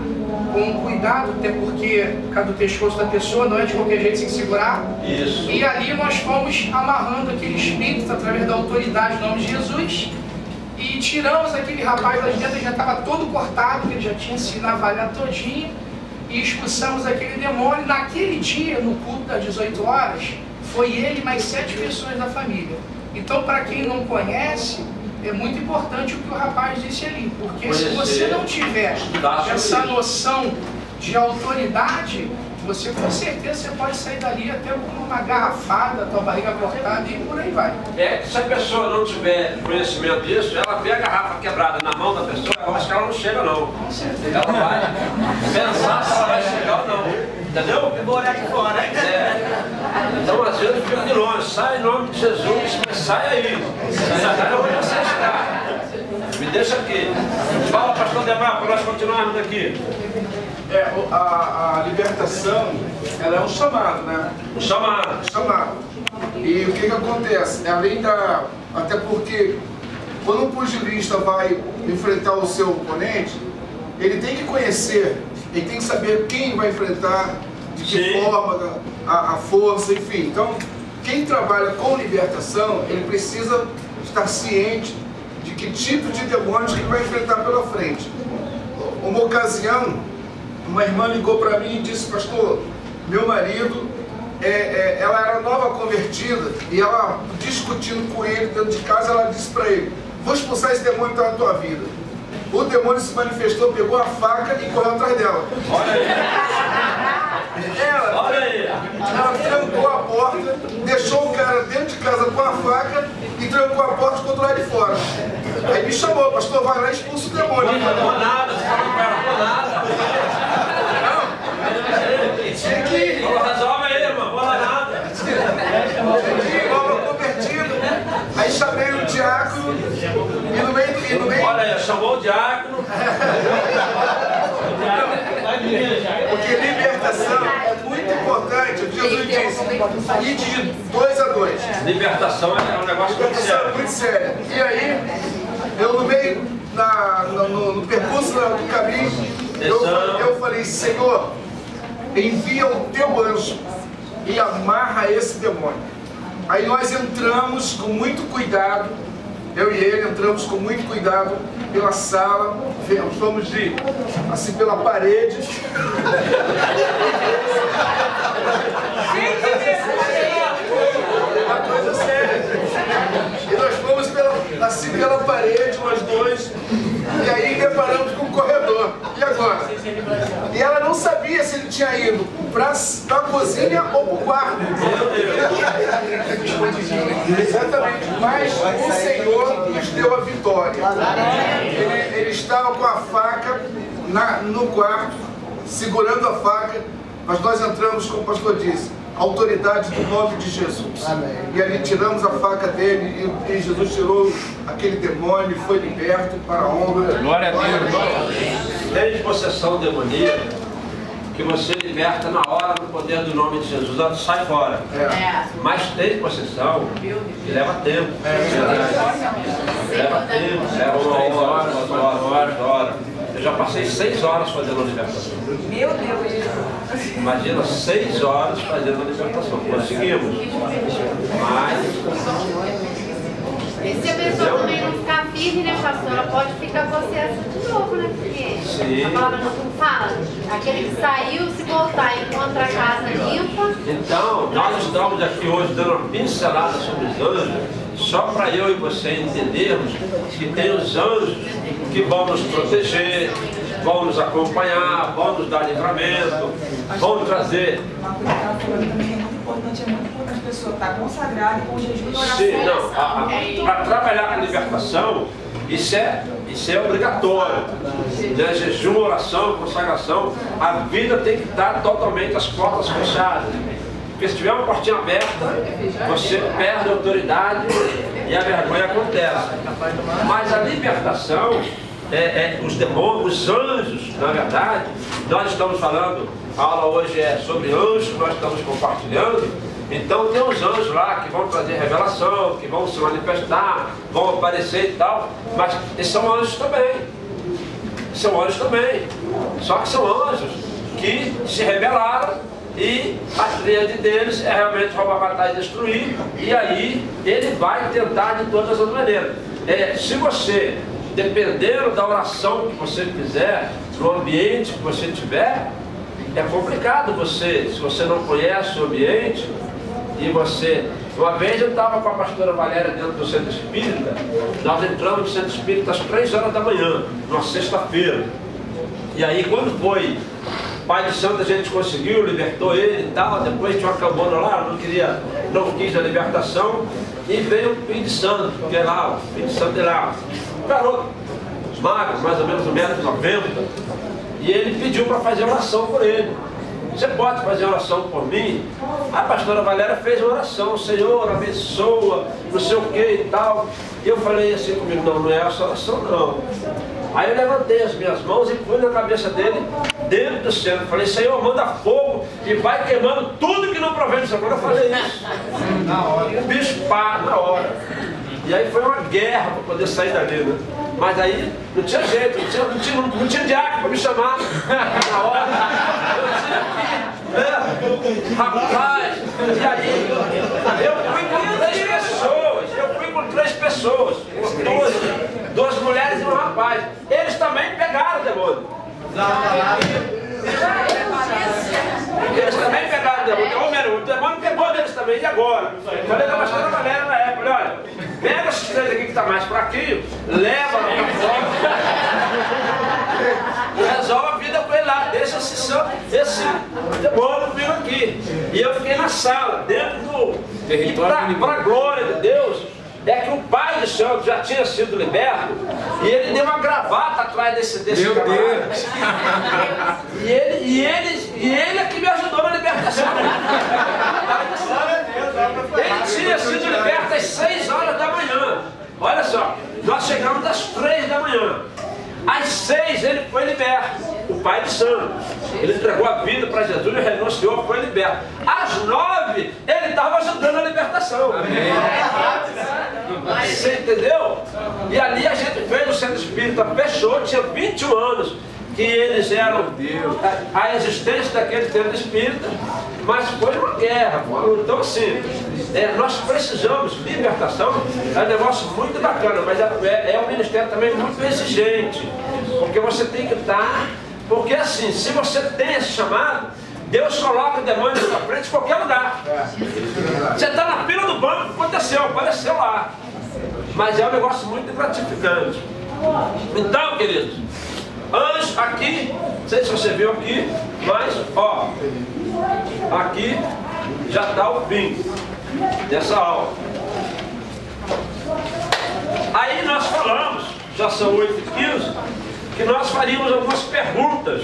com cuidado, até porque por causa do pescoço da pessoa, não é de qualquer jeito sem segurar. Isso. E ali nós fomos amarrando aquele espírito através da autoridade em nome de Jesus e tiramos aquele rapaz lá de dentro, ele já estava todo cortado, ele já tinha se navalhado todinho, e expulsamos aquele demônio. Naquele dia, no culto das 18 horas, foi ele e mais 7 pessoas da família. Então, para quem não conhece, é muito importante o que o rapaz disse ali, porque se você não tiver essa noção de autoridade, você com certeza você pode sair dali até com uma garrafada, tua barriga cortada e por aí vai. Se a pessoa não tiver conhecimento disso, ela vê a garrafa quebrada na mão da pessoa, ela acha que ela não chega não. Ela vai pensar se ela vai chegar ou não. Entendeu? Eu vou olhar aqui fora. Então às vezes fica de longe, sai em nome de Jesus, mas sai aí. Sai onde você chegar. Me deixa aqui. Fala, pastor Demar, para nós continuarmos aqui. A libertação, ela é um chamado, né? Um chamado. E o que acontece? Além da... Até porque quando um pugilista vai enfrentar o seu oponente, ele tem que conhecer, ele tem que saber quem vai enfrentar, de que forma, a força, enfim. Então, quem trabalha com libertação, ele precisa estar ciente de que tipo de demônios que ele vai enfrentar pela frente. Uma ocasião, uma irmã ligou para mim e disse: pastor, meu marido, ela era nova convertida, e ela, discutindo com ele dentro de casa, ela disse para ele: vou expulsar esse demônio da tua vida. O demônio se manifestou, pegou a faca e correu atrás dela. Olha aí. Ela trancou a porta, deixou o cara dentro de casa com a faca e trancou a porta e ficou do lado de fora. Aí me chamou: pastor, vai lá e expulsa o demônio. Não falou nada, você falou com ela, não falou nada. Tinha que ir. Resolve aí, irmão, não fala nada. Tinha que ir, nova convertida. Aí chamei o diácono e no meio... Olha aí, chamou o diácono. Porque libertação é muito importante. Jesus disse: ir de 2 a 2. Libertação é um negócio muito sério. E aí, eu no meio, no percurso do caminho, eu falei: Senhor, envia o teu anjo e amarra esse demônio. Aí nós entramos com muito cuidado, eu e ele entramos com muito cuidado pela sala, fomos assim pela parede. Uma coisa séria. E nós fomos assim pela parede, nós dois, e aí deparamos com o corredor. E agora? E ela não sabia se ele tinha ido para a cozinha ou para o quarto. Exatamente. Mas o Senhor nos deu a vitória. Ele estava com a faca no quarto, segurando a faca, mas nós entramos, como o pastor disse, autoridade do nome de Jesus. Amém. E ali tiramos a faca dele e Jesus tirou aquele demônio e foi liberto para a honra. Glória a Deus. Tem possessão demoníaca que você liberta na hora no poder do nome de Jesus, ela sai fora. Mas tem possessão que leva tempo. Leva tempo, leva 6 horas. Eu já passei 6 horas fazendo a libertação. Meu Deus! Imagina 6 horas fazendo a libertação. Conseguimos. Mas... E se a pessoa também não ficar firme, né, pastor? Ela pode ficar possessa de novo, né? Porque a palavra não fala. Aquele que saiu, se voltar e encontra a casa limpa. Então, nós estamos aqui hoje dando uma pincelada sobre os anjos, só para eu e você entendermos que tem os anjos que vão nos proteger, vão nos acompanhar, vão nos dar livramento, vão trazer. É muito importante a pessoa estar consagrada com jejum e oração. Sim, não. Para trabalhar com libertação, isso é obrigatório. Né? Jejum, oração, consagração, a vida tem que estar totalmente as portas fechadas. Porque se tiver uma portinha aberta, você perde a autoridade e a vergonha acontece. Mas a libertação, os demônios, os anjos, na verdade, nós estamos falando, a aula hoje é sobre anjos, nós estamos compartilhando. Então tem os anjos lá que vão trazer revelação, que vão se manifestar, vão aparecer e tal, mas esses são anjos também. São anjos também. Só que são anjos que se rebelaram. E a tríade deles é realmente roubar, matar e destruir. E aí ele vai tentar de todas as maneiras. Se você, dependendo da oração que você fizer, no ambiente que você tiver, é complicado você, se você não conhece o ambiente, e você... Uma vez eu estava com a pastora Valéria dentro do centro espírita, nós entramos no centro espírita às 3 horas da manhã, numa sexta-feira. E aí quando foi pai de santo a gente conseguiu, libertou ele e tal. Depois tinha uma cambona lá, não quis a libertação. E veio o filho de santo, que é lá, o filho de santo é lá. Garoto, magro, mais ou menos 1,90 m. E ele pediu para fazer oração por ele. Você pode fazer oração por mim? A pastora Valéria fez uma oração, Senhor, abençoa, não sei o que e tal. E eu falei assim comigo, não é essa oração não. Aí eu levantei as minhas mãos e fui na cabeça dele, dentro do centro. Falei, Senhor, manda fogo e vai queimando tudo que não provém do Senhor. Eu falei isso. Na hora. O bicho pá, na hora. E aí foi uma guerra para poder sair dali, né? Mas aí não tinha jeito, não tinha diácono para me chamar na hora. Rapaz, e aí eu fui com três pessoas, duas mulheres e um rapaz. Eles também pegaram o demônio. Eles também pegaram o demônio. O demônio pegou deles também. E agora? Falei da pastora Valéria na época. Falei, olha, pega esses três aqui que está mais fraquinho, leva lá pra fora, resolve a vida com ele lá, deixa esse demônio vir aqui. E eu fiquei na sala, dentro do... E para a glória de Deus, é que o pai do céu já tinha sido liberto e ele deu uma gravata atrás desse Meu camarada. Deus! E ele é que me ajudou na libertação. Ele tinha sido liberto às 6 horas da manhã. Olha só, nós chegamos às 3 da manhã. Às 6 ele foi liberto, o pai de santo. Ele entregou a vida para Jesus e renunciou, foi liberto. Às 9 ele estava ajudando a libertação. Você entendeu? E ali a gente fez o centro espírita, fechou, tinha 21 anos que eles eram a existência daquele centro espírita, mas foi uma guerra. Então assim, nós precisamos, libertação é um negócio muito bacana, mas é um ministério também muito exigente, porque você tem que estar, porque assim, se você tem esse chamado, Deus coloca o demônio na sua frente em qualquer lugar. Você está na fila do banco, apareceu lá. Mas é um negócio muito gratificante. Então, queridos, anjos aqui, não sei se você viu aqui, mas ó, aqui já está o fim dessa aula. Aí nós falamos, já são 8h15, que nós faríamos algumas perguntas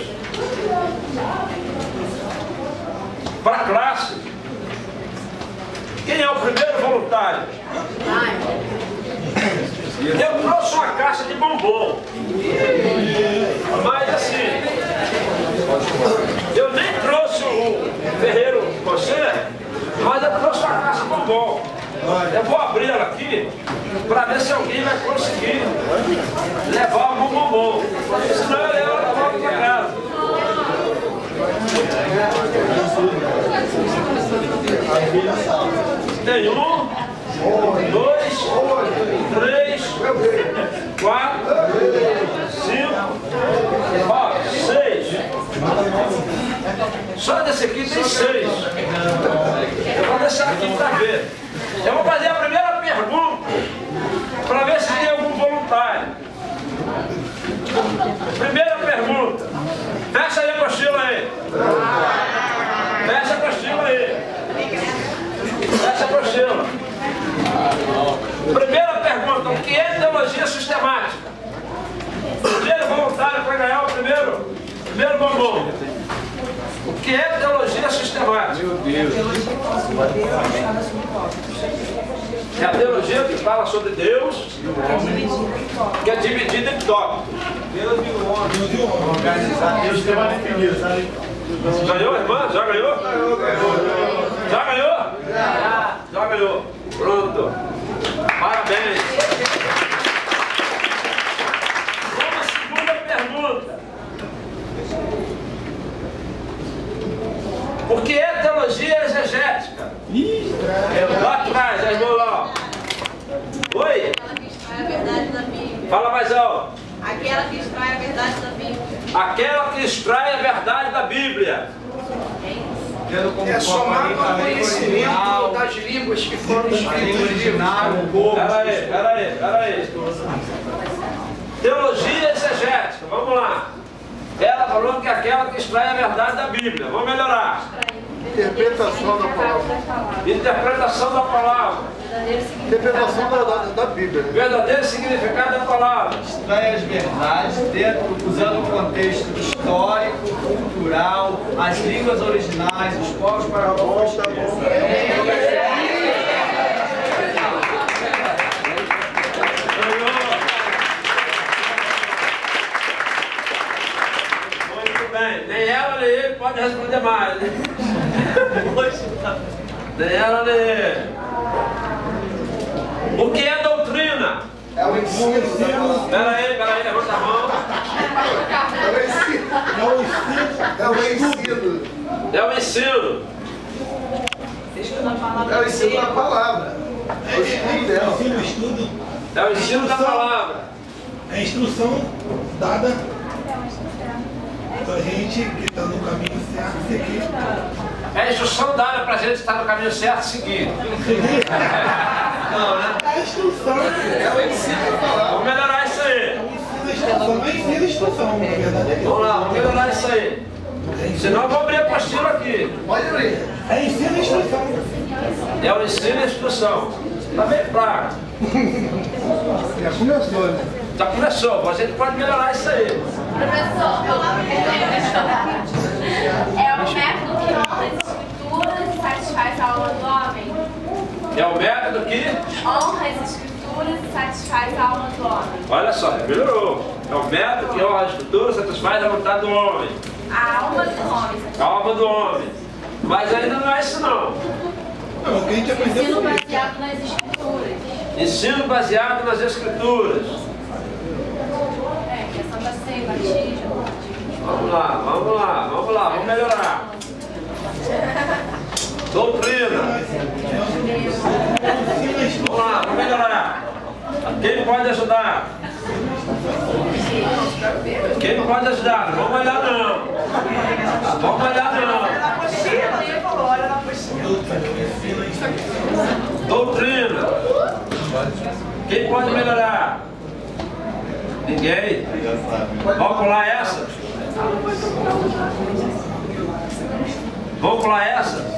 para a classe. Quem é o primeiro voluntário? Eu trouxe uma caixa de bombom, mas assim, eu nem trouxe o ferreiro você, mas eu trouxe uma caixa de bombom. Eu vou abrir ela aqui para ver se alguém vai conseguir levar algum bombom, senão eu levo ela volta para casa. Tem 1, 2, 3, 4, 5, 6. Só desse aqui tem 6. Eu vou deixar aqui para ver. Eu vou fazer a primeira pergunta para ver se tem algum voluntário. Primeira pergunta. Fecha aí a apostila aí. Fecha a apostila aí. Fecha a apostila. Primeira pergunta. O que é teologia sistemática? Primeiro voluntário para ganhar o primeiro bombom. O que é teologia sistemática? Meu Deus. É a teologia que fala sobre Deus, que é dividida em tópicos. Deus e o homem. Organizar Deus tem uma definição, sabe? Ganhou, irmã? Já ganhou? Já ganhou? Já ganhou. Pronto. Parabéns. Vamos à segunda pergunta. O que é teologia exegética? Lá atrás, a irmã lá. Oi? Fala mais alto. Aquela que extrai a verdade da Bíblia. Aquela que extrai a verdade da Bíblia. É somado ao conhecimento das línguas que foram escritas. Peraí. Teologia exegética, vamos lá. Ela falou que é aquela que extrai extrai a verdade da Bíblia. Vamos melhorar. Interpretação da palavra. Interpretação da palavra. Interpretação da Bíblia. Verdadeiro significado da palavra. Extrai as verdades usando o contexto histórico, cultural, as línguas originais, os povos para povos. Muito bem. Nem ela nem ele pode responder mais. Nem ela nem ele. O que é doutrina? É o ensino. Peraí, levanta a mão. É o ensino. É o ensino. É o ensino. É o ensino da palavra. É o estudo dela. É o ensino da palavra. É a instrução dada pra gente que está no caminho certo seguir. É a instrução dada pra gente estar no caminho certo seguir. Não, né? É a instrução. É o ensino da palavra. Vamos melhorar isso aí. É o ensino a instrução, na verdade é isso. Vamos lá, vamos melhorar isso aí. Senão eu vou abrir a apostila aqui. Pode abrir. É ensino a instrução. É o ensino e a instrução. Tá bem claro. Já começou, né? Já começou, a gente pode melhorar isso aí. Professor, é o método que honra as escrituras e satisfaz a alma do homem? É o método que Honra as escrituras e satisfaz a alma do homem. olha só, melhorou. É o método que honra a escritura, satisfaz a vontade do homem. A alma do homem. A alma do homem. Mas ainda não é isso não. Não, o que a gente aprendeu Ensino foi isso. baseado nas escrituras. Ensino baseado nas escrituras. Que é Santa Ceia, batismo. Vamos lá, vamos melhorar. Doutrina. Vamos lá, vamos melhorar. Quem pode ajudar? Quem pode ajudar? Não vamos olhar não. Vamos olhar não. Doutrina. Quem pode melhorar? Ninguém? Vamos pular essa? Vamos pular essa?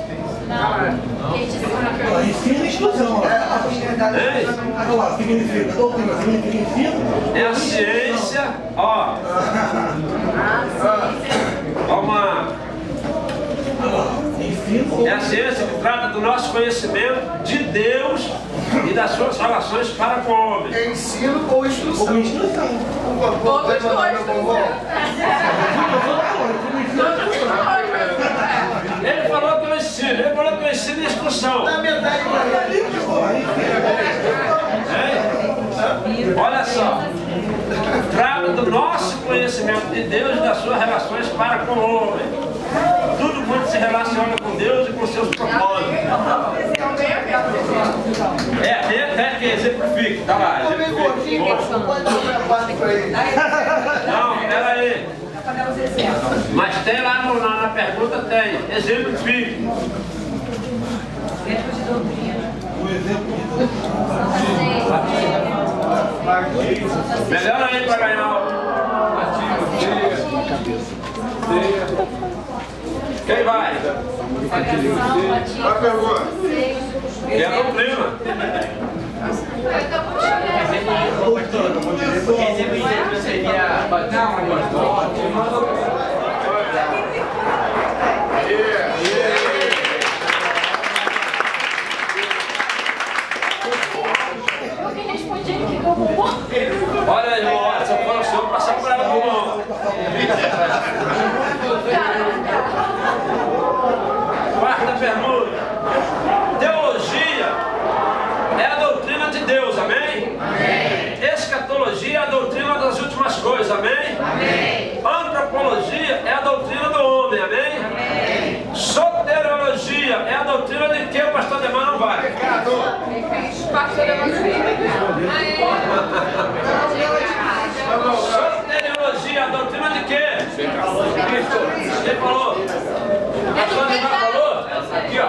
Ó, ensino e instrução. Olha lá, significa doutrina, significa ensino. É a ciência, ó. Vamos lá. É a ciência que trata do nosso conhecimento de Deus e das suas relações para com o homem. É ensino ou instrução? Ou instrução. Por favor, vai mandar meu bombom. Ele falou que eu ensino, ele falou que eu ensino e instrução. Na metade Olha só. Trata do nosso conhecimento de Deus e das suas relações para com o homem. Tudo quanto se relaciona com Deus e com seus propósitos. Tem até que exemplifique, tá lá. Não, pera aí. Mas tem lá na pergunta, tem. Exemplifique. Exemplo de doutrina. O exemplo de doutrina. Melhor aí para ganhar. Quem vai? A pergunta. Que é a doutrina. Exemplo seria olha aí, olha, se eu for o senhor, passar por ela com mão. Quarta pergunta. Teologia é a doutrina de Deus, amém? Amém. Escatologia é a doutrina das últimas coisas, amém? Amém. Antropologia é a doutrina do homem, amém? Amém. Soteriologia é a doutrina de que o pastor Demar não vai? Pecado. Pastor Demar Soteriologia, a doutrina de quê? Quem falou? Pastor Demar falou? Aqui, ó.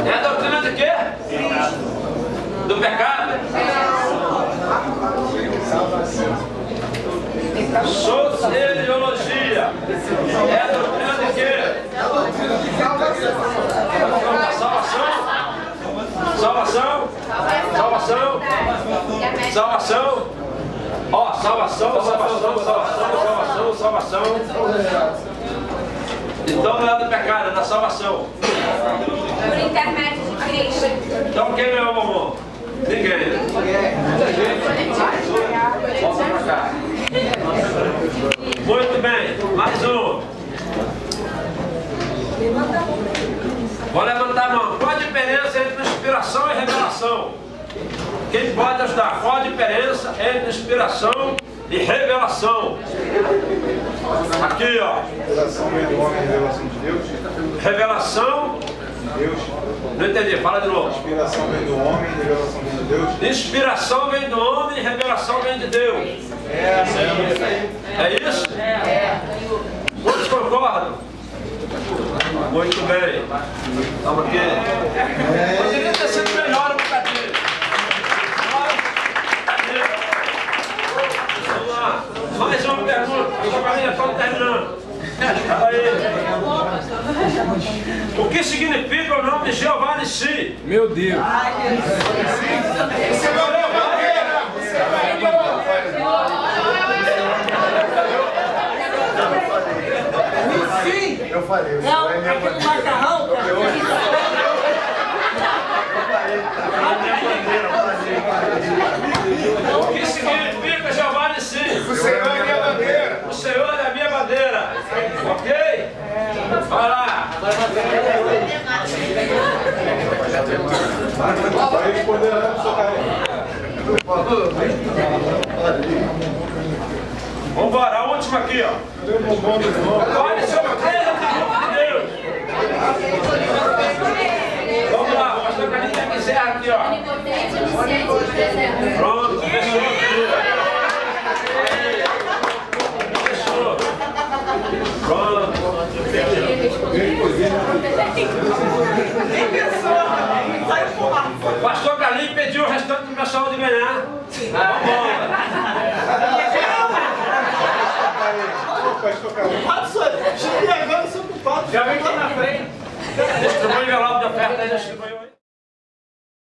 É a doutrina de quê? Do pecado? Soteriologia. É a doutrina de quê? Salvação? Salvação? Salvação? Salvação? Ó, salvação, salvação, salvação, salvação, salvação. Então não é do pecado, é da salvação. Por intermédio de Cristo. Então quem é o amor? Ninguém. Volta pra cá. Muito bem, mais um. Vou levantar a mão. Qual a diferença entre inspiração e revelação? Quem pode ajudar? Qual a diferença entre inspiração e revelação? Aqui, ó. Revelação vem do homem e revelação de Deus? Revelação. Deus. Não entendi, fala de novo. Inspiração vem do homem e revelação vem de Deus? Inspiração vem do homem e revelação vem de Deus. É isso? Todos concordam? Muito bem. Estamos aqui. Poderia ter sido melhor um bocadinho. Vamos lá. Mais uma pergunta. Já estamos terminando. O que significa o nome de Jeová em si? Meu Deus. Você vai levar Eu falei, você Não, vai me aquele macarrão, O que significa Jeová em si? O Senhor é a minha bandeira. O Senhor é a minha bandeira. Ok? Vai lá. Vai responder lá pro seu cara. Vamos embora, a última aqui, ó. Olha, seu Deus. Vamos lá, o pastor Carlinhos tem que encerrar aqui, ó. Pronto, fechou aqui. Fechou. Pronto. Pastor Carlinhos pediu o restante do pessoal de ganhar. Vamos embora. Pastor Carlinhos. Agora eu sou culpado. Já vem aqui na frente. Distribui o envelope de oferta aí, distribui aí.